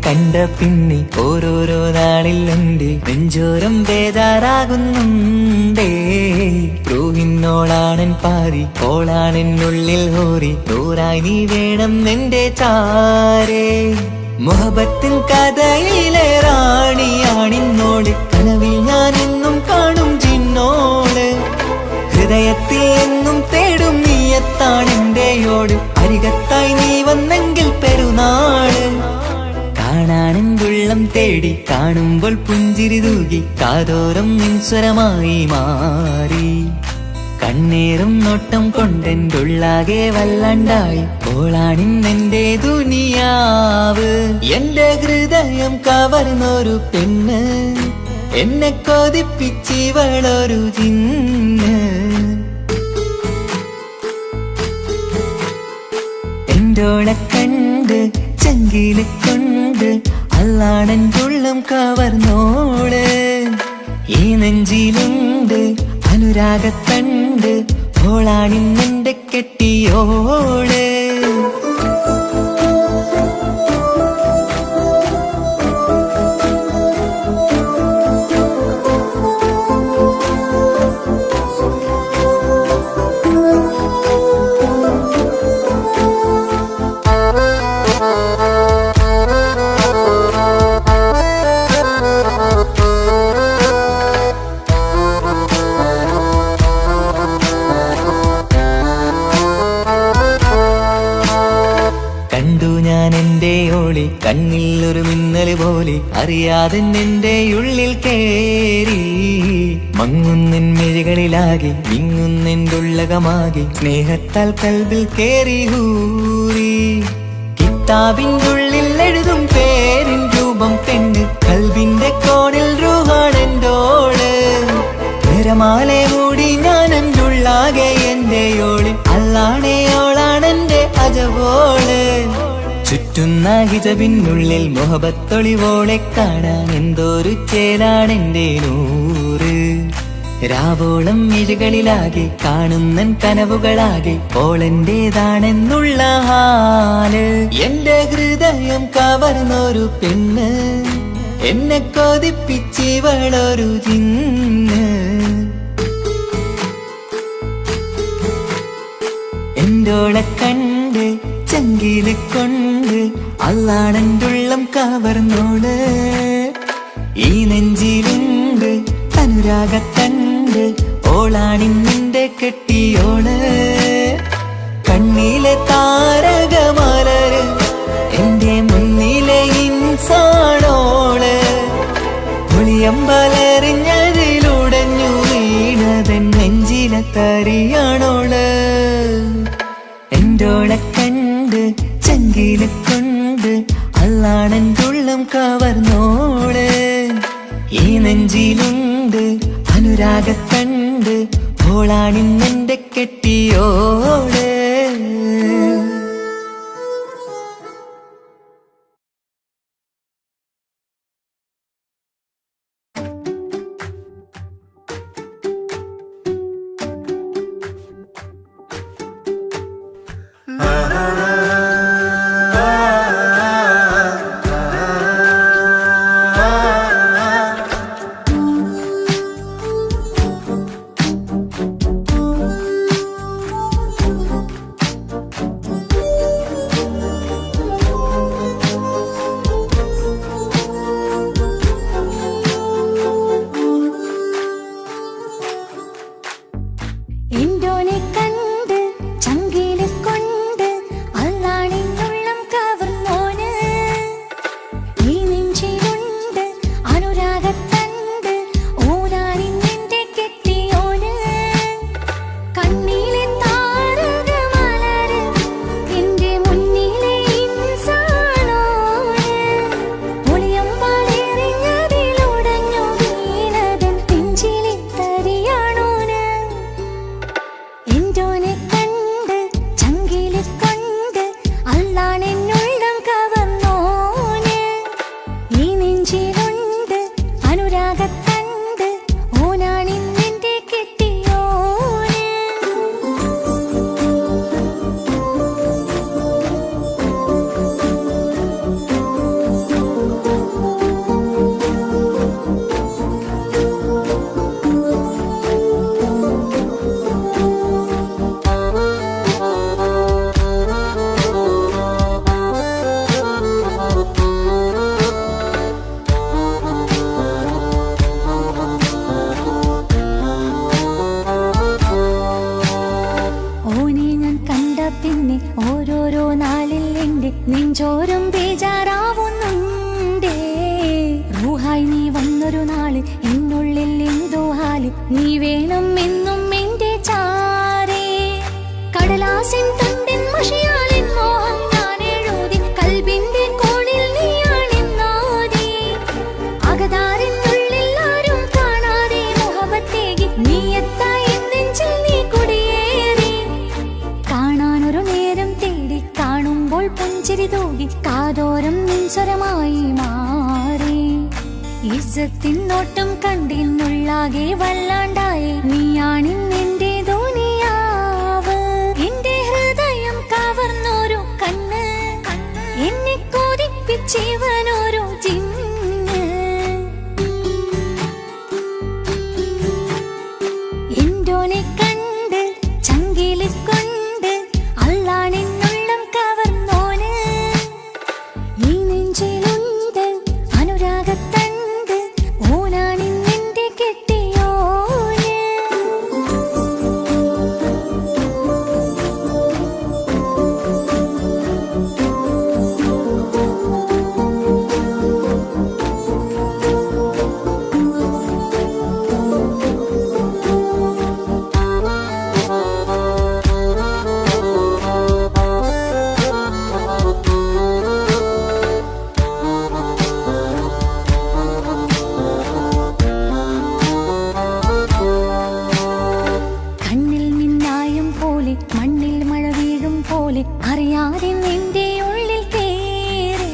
കണ്ട പിന്നെ ഓരോരോ നാളിലുണ്ട് നെഞ്ചോരം ബേജാറാകുന്നുണ്ടേ റൂഹിന്നോളാണൻ പാതി ഓളാണെന്നുള്ളിൽ ഹോറി നൂറായി നീ വേണം നിന്റെ ചാരേ മുഹബത്തിൻ കഥയിലെ റാണിയാണിന്നോട് കനവിൽ ഞാൻ എന്നും കാണും ജിന്നോട് ഹൃദയത്തിൽ എന്നും തേടും നീയത്താണെന്റെയോട് അരികത്തായി നീ വന്നെങ്കിൽ പെരുന്നാള് കാണാനെന്തുള്ളം തേടി കാണുമ്പോൾ പുഞ്ചിരി തൂകി കാതോരം നിൻസ്വരമായി മാറി കണ്ണേറും നോട്ടം കൊണ്ടെന്തുള്ളാകെ വല്ലാണ്ടായി ഓളാണിന്നെന്റെ ദുനിയാവ് എന്റെ ഹൃദയം കവർന്നൊരു പെണ്ണ് എന്നെ കൊതിപ്പിച്ചിവളൊരു ജിന്ന്. എന്റോളെ കണ്ട് ചങ്കില് കൊണ്ട് അല്ലാണെൻ്റെ ഉള്ളം കവർന്നോള്. ഈ നെഞ്ചിലുണ്ട് അനുരാഗത്തണ്ട്, ഓളാണിന്നെന്റെ കെട്ടിയോള്. കണ്ടു ഞാൻ എൻ്റെ ഓളി, കണ്ണിൽ ഒരു മിന്നല് പോലെ അറിയാതെ എൻ്റെ ഉള്ളിൽ കേറി. മങ്ങുന്നെൻ മിഴികളിലാകെ വിങ്ങുന്നെൻ്റെ ഉള്ളകമാകെ സ്നേഹത്താൽ കൽബിൽ കേറി ഹൂറി. കിതാബിൻ്റെ ഉള്ളിൽ എഴുതും പേരിൻ രൂപം പെണ്ണ്, കൽബിന്റെ കോണിൽ റൂഹാണെൻ്റോള്. നിറമാലെ മൂടി ഞാൻ എൻ്റെ ഉള്ളാകെ എൻ്റെ ഓളി, അല്ലാണേ ഓളാണെൻ്റെ അജവോള്. ചുറ്റുന്ന ഹിജബിനുള്ളിൽ മുഹബത്തൊളിവോളെ കാണാൻ എന്തോരു ചേലാണെന്റെ നൂറ്. രാവോളം മിഴികളിലാകെ കാണുന്നൻ കനവുകളാകെ ഓളെന്റേതാണെന്നുള്ള ഹാല്. എന്റെ ഹൃദയം കവർന്നൊരു പെണ്ണ്, എന്നെ കൊതിപ്പിച്ചിവളൊരു ജിന്ന്. എന്റോളെ കണ്ട് ചങ്കില് കൊണ്ട് അല്ലാണെൻ്റെ ഉള്ളം കവർന്നോള്. ഈ നെഞ്ചിലുണ്ട് അനുരാഗത്തണ്ട്, ഓളാണിന്നെന്റെ കെട്ടിയോള്. കണ്ണിലെ താരകമലര് എന്റെ മുന്നിലെ ഇൻസാണോള്. ഒളിയമ്പലറിഞ്ഞതിലുടഞ്ഞു വീണതൻ നെഞ്ചിലെ തരിയാണോള്. എന്റോളെ കണ്ട് ചങ്കില് കൊണ്ട് അല്ലാണെൻ്റെ ഉള്ളം കവർന്നോള്. ഈ നെഞ്ചിലുണ്ട് അനുരാഗത്തണ്ട്, ഓളാണിന്നെന്റെ കെട്ടിയോള്. നെഞ്ചോരം ബേജാറാവുന്നുണ്ടേ. റൂഹായി നീ വന്നൊരു നാള് എന്നുള്ളിൽ എന്തോ ഹാല്, നീ വേണം എന്നും എന്റെ ചാരേ. കടലാസിൻ തണ്ടിൻ മഷിയാലിൻ മോഹം ഞാൻ എഴുതി, കൽബിന്റെ കോണിൽ നീയാണെന്നാതി. അകതാരിനുള്ളിൽ ആരെ കാതോരം നിൻസ്വരമായി മാറി. ഇസ്സത്തിൻ നോട്ടം കണ്ടിന്നുള്ളാകെ വല്ലാണ്ടായി. നീയാണിന്നെന്റെ ദുനിയാവ്. എന്റെ ഹൃദയം കവർന്നോരു കണ്ണ്, എന്നെ കൊതിപ്പിച്ചിവനോരു ജിന്ന്. എന്തോനെ കണ്ട് ചങ്കില് കൊണ്ട് അല്ലാണെന്നുള്ളം കവർന്നോന്. ഈ നെഞ്ചിലുണ്ട് അനുരാഗത്തണ്ട്, ഓനാണിന്നെന്റെ കെട്ടിയോന്. കണ്ണിൽ മിന്നായം പോലെ മണ്ണിൽ മഴ വീഴും പോലെ അറിയാതെ നിന്റെ ഉള്ളിൽ കേറി.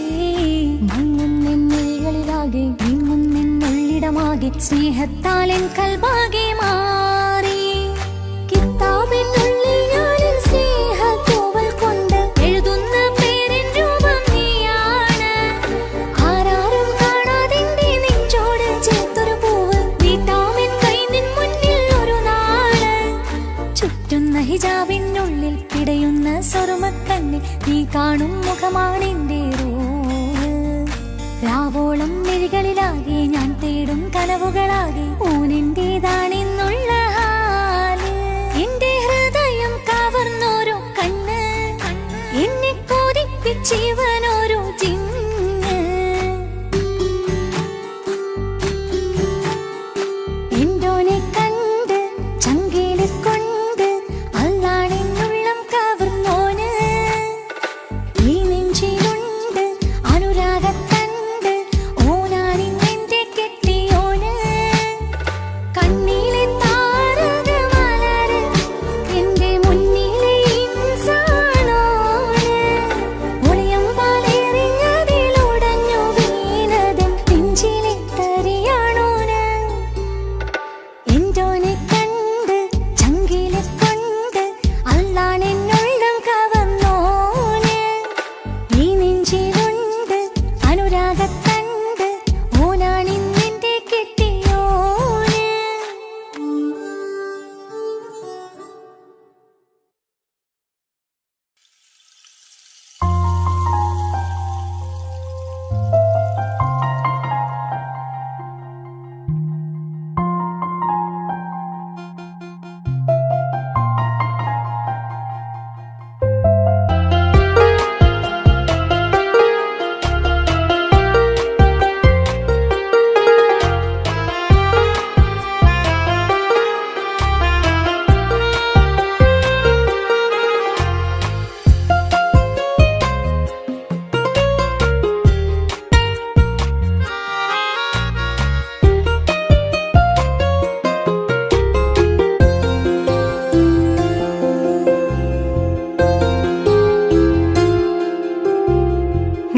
മങ്ങുന്നെന്നുള്ളിലാകെ വിങ്ങുന്നെന്നുള്ളിടമാകെ സ്നേഹത്താലെൻ കൽബാകെ മാറി. കിതാബിനുള്ളിൽ ഞാനെൻ സ്നേഹത്തൂവൽ കൊണ്ട് എഴുതുന്ന പേരിൻ രൂപം നീയാണ്. ആരാരും കാണാതെന്റെ നെഞ്ചോട് ചേർത്തൊരു പൂവ് നീട്ടാമെൻ കൈ നിൻ മുന്നിൽ ഒരു നാള്. ചുറ്റുന്ന ഹിജാബിനുള്ളിൽ പിടയുന്ന സ്വർമ്മക്കണ്ണിൽ നീ കാണും മുഖമാണെന്റെ റൂഹ്. രാവോളം മിഴികളിലാകെ ഞാൻ തേടും കനവുകളാകെ ഊനെന്റേതാണെന്നുള്ള ഹാല്. എന്റെ ഹൃദയം കവർന്നോരോ കണ്ണ്, എന്നെ കൊതിപ്പിച്ചിവനോരോ ജിന്ന്. എന്തോനെ കണ്ട് ചങ്കില് കൊണ്ട് അല്ലാണെന്നുള്ളം കവർന്നോന്. ഈ നെഞ്ചിലുണ്ട് അനുരാഗത്തണ്ട്, ഓനാണിന്നെന്റെ കെട്ടിയോന്. കണ്ണിലെ താരകമലര് എന്റെ മുന്നിലെ ഇൻസാണോന്. ഒളിയം പാലെറിഞ്ഞതിലുടഞ്ഞു വീണതൻ നെഞ്ചിലെ തരിയാണോന്. എന്തോനെ കണ്ട് ചങ്കില് കൊണ്ട് അല്ലാണെന്നുള്ളം കവർന്നോന്. ഈ നെഞ്ചിലുണ്ട് അനുരാഗത്തണ്ട്, ഓനാണിന്നെന്റെ കെട്ടിയോന്.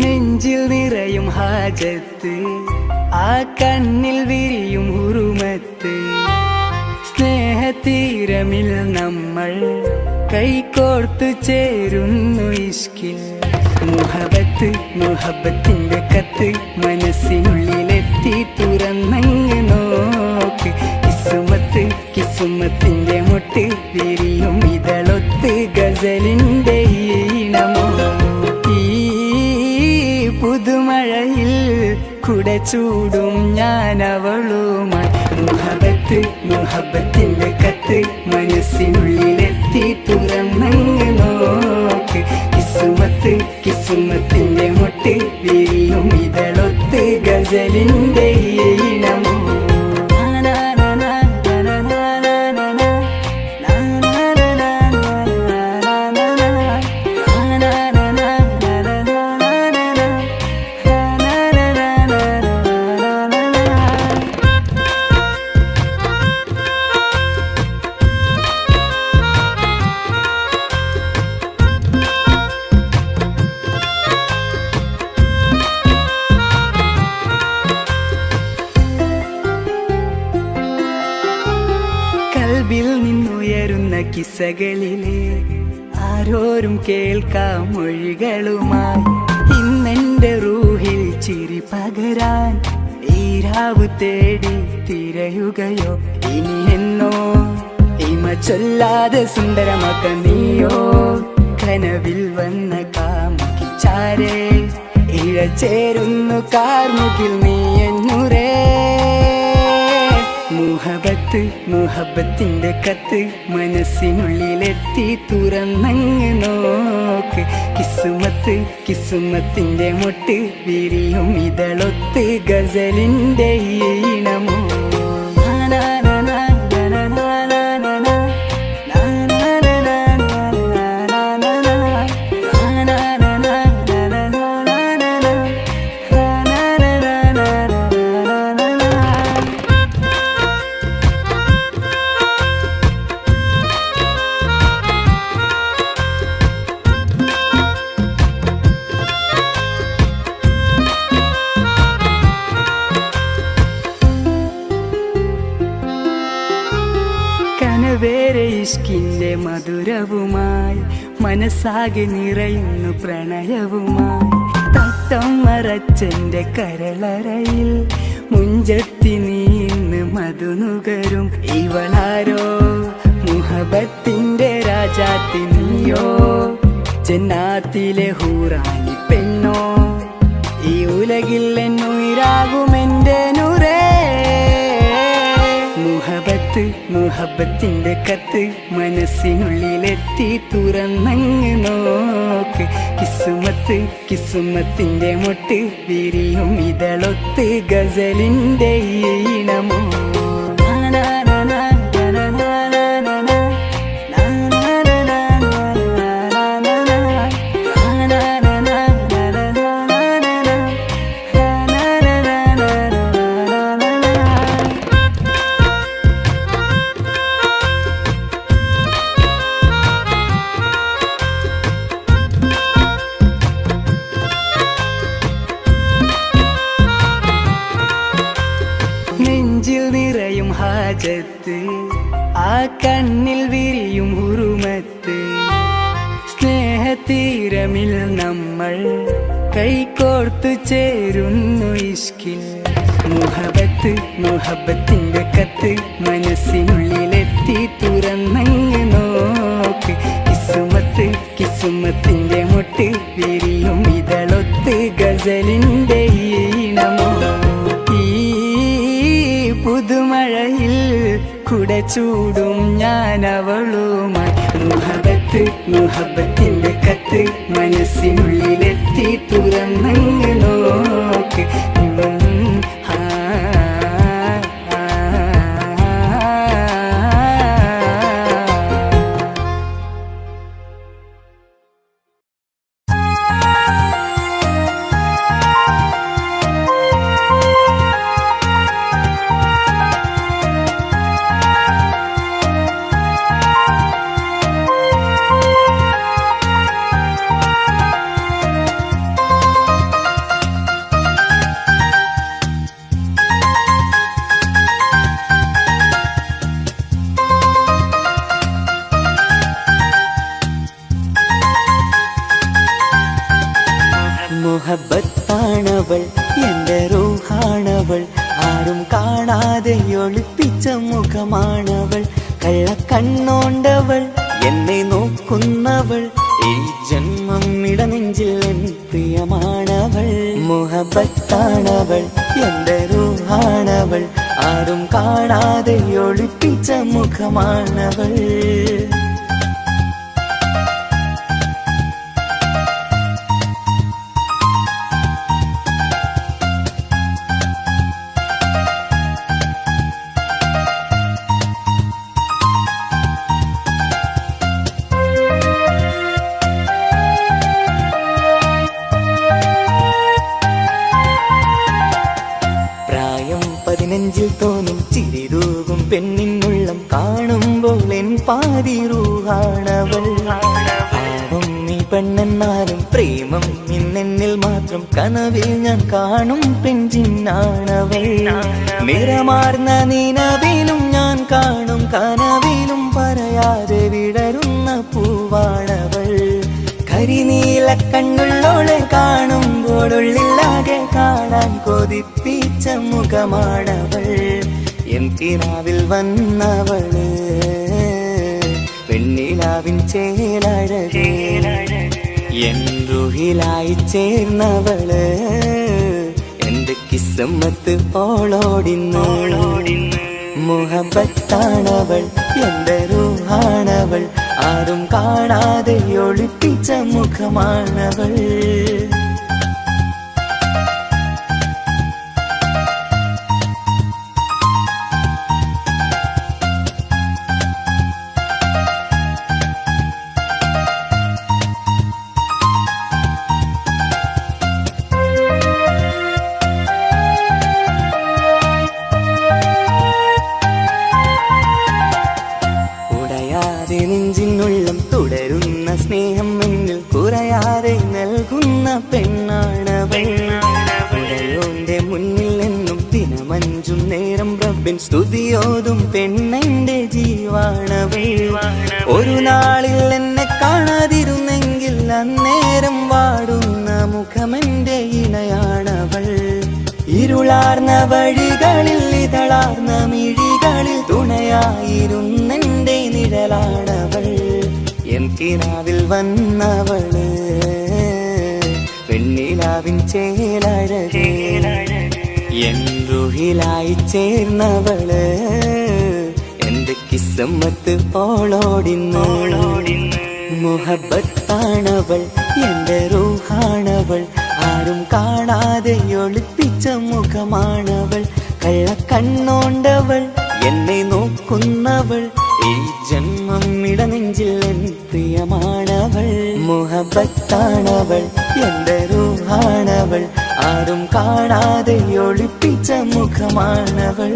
നെഞ്ചിൽ നിറയും ഹാജത്ത്, ആ കണ്ണിൽ വിരിയും ഉറുമത്ത്. സ്നേഹതീരമിൽ നമ്മൾ കൈകോർത്തു ചേരുന്നു ഇഷ്കിൽ. മുഹബത്ത് മുഹബത്തിന്റെ കത്ത് മനസ്സിനുള്ളിലെത്തി തുറന്നങ്ങ് നോക്ക്. കിസുമത്ത് കിസുമത്തിന്റെ മുട്ട് വിരിയും ഇതളൊത്ത് ഗസലിന്റെ ഈണമോ. ഈ പുതുമഴയിൽ കുട ചൂടും ഞാൻ അവളുമായി. മുഹബത്ത് മുഹബത്തിന്റെ കത്ത് മനസ്സിനുള്ളിലെത്തി തുറന്നങ്ങ് നോക്ക്. കിസുമത്ത് കിസുമത്തിന്റെ മുട്ട് വിരിയും ഇതളൊത്ത് ഗസലിന്റെ ഈണമോ. കൽബിൽ നിന്നുയരുന്ന കിസ്സകളിലെ ആരോരും കേൾക്കാം മൊഴികളുമായി ഇന്നെന്റെ റൂഹിൽ ചിരി പകരാൻ ഈരാവ് തേടി തിരയുകയോ ഇനി എന്നോ ഇമ ചൊല്ലാതെ സുന്ദരമാക്ക നീയോ കനവിൽ വന്ന കാമുകി ചാരേ ഇഴചേരുന്നു കാർമുകിൽ നീ എന്നൂരേ മുഹബത്ത് മുഹബത്തിന്റെ കത്ത് മനസ്സിനുള്ളിലെത്തി തുറന്നങ്ങ് നോക്ക് കിസുമത്ത് കിസുമത്തിന്റെ മൊട്ട് വിരിയും ഇതളൊത്ത് ഗസലിന്റെ ഈണമോ കനവേറെ ഇഷ്കിന്റെ മധുരവുമായി മനസ്സാകെ നിറയുന്നു പ്രണയവുമായി തട്ടം മറച്ചെന്റെ കരളറയിൽ മുഞ്ചത്തി നീന്ന് മധുനുകരും ഇവളാരോ മുഹബത്തിന്റെ രാജാത്തി നീയോ ജന്നാത്തിലെ ഹൂറാനി പെണ്ണോ ഈ ഉലകിൽ എന്നുയിരാകുമെന്റെ നൂറേ മുഹബത്ത് മുഹബത്തിന്റെ കത്ത് മനസ്സിനുള്ളിലെത്തി തുറന്നങ്ങ് നോക്ക് കിസുമത്ത് കിസുമത്തിന്റെ മൊട്ട് വിരിയും ഇതളൊത്ത് ഗസലിന്റെ ഈണമോ നെഞ്ചിൽ നിറയും ഹാജത്ത് ആ കണ്ണിൽ വിരിയും ഉറുമത്ത് സ്നേഹതീരമിൽ നമ്മൾ കൈകോർത്തു ചേരുന്നു ഇഷ്കിൽ മുഹബത്ത് മുഹബത്തിന്റെ കത്ത് മനസ്സിനുള്ളിലെത്തി തുറന്നങ്ങ് നോക്ക് കിസുമത്ത് കിസുമത്തിന്റെ മൊട്ട് വിരിയും ഇതളൊത്ത് ഗസലിന്റെ ഈണമോ പുതുമഴയിൽ കുട ചൂടും ഞാൻ അവളുമായി മുഹബത്ത് മുഹബത്തിന്റെ കത്ത് മനസ്സിനുള്ളിലെത്തി തുറന്നങ്ങ് നോക്ക് മുഹബത്താണവൾ എന്റെ റൂഹാണവൾ ആരും കാണാതെ ഒളിപ്പിച്ച മുഖമാണവൾ കള്ളക്കണ്ണോണ്ടവൾ എന്നെ നോക്കുന്നവൾ ഈ ജന്മം ഇടനെഞ്ചിൽ എൻ പ്രിയമാണവൾ മുഹബത്താണവൾ എന്റെ റൂഹാണവൾ ആരും കാണാതെ ഒളിപ്പിച്ച മുഖമാണവൾ നെഞ്ചിൽ തോന്നും ചിരിതൂകും പെണ്ണിനുള്ളം കാണുമ്പോൾ എൻ പാതി റൂഹാണവൾ പാവം നീ പെണ്ണെന്നാലും പ്രേമം ഇന്നെന്നിൽ മാത്രം കനവിൽ ഞാൻ കാണും പെഞ്ചിന്നാണവൾ നിറമാർന്ന നിലവിലും ഞാൻ കാണും കനവിൽ വാടാതെ വിടരുന്ന പൂവാണവൾ. കരിനീല കണ്ണുള്ളോളെ കാണുമ്പോഴുള്ളിലാകെ കാണാൻ കൊതിപ്പിച്ച മുഖമാണവൾ. എൻ കിനാവിൽ വന്നവള് വെണ്ണിലാവിൻ ചേലഴകേ, എൻ റുഹിലായി ചേർന്നവള് എന്റെ കിസ്മത്ത് ഓളോടിന്ന്. മുഹബത്താണവൾ എന്റെ റൂഹാണവൾ, ആരും കാണാതെ ഒളിപ്പിച്ച മുഖമാണവൾ. നെഞ്ചിനുള്ളം തുടരുന്ന സ്നേഹം എന്നിൽ കുറയാതെ നൽകുന്ന പെണ്ണാണവൾ. ഉടയോന്റെ മുന്നിൽ എന്നും ദിനമഞ്ചും നേരം റബ്ബിൻ സ്തുതിയോതും പെണ്ണെന്റെ ജീവാണവൾ. ഒരു നാളിൽ എന്നെ കാണാതിരുന്നെങ്കിൽ അന്നേരം വാടുന്ന മുഖമെന്റെ ഇണയാണവൾ. ഇരുളാർന്ന വഴികളിൽ ഇതളാർന്ന മിഴികളിൽ തുണയായിരുന്നെന്റെ നിഴലാണവൾ. എൻ കിനാവിൽ വന്നവള് വെണ്ണിലാവിൻ ചേലഴകേ, എൻ റുഹിലായി ചേർന്നവള് എന്റെ കിസ്മത്ത് ഓളോടിന്ന്. മുഹബത്താണവൾ എന്റെ റൂഹാണവൾ, ആരും കാണാതെ ഒളിപ്പിച്ച മുഖമാണവൾ. കള്ളക്കണ്ണോണ്ടവൾ എന്നെ നോക്കുന്നവൾ, ഈ ജന്മം ഇടനെഞ്ചിൽ എൻ പ്രിയമാണവൾ. മുഹബത്താണവൾ എന്റെ റൂഹാണവൾ, ആരും കാണാതെ ഒളിപ്പിച്ച മുഖമാണവൾ.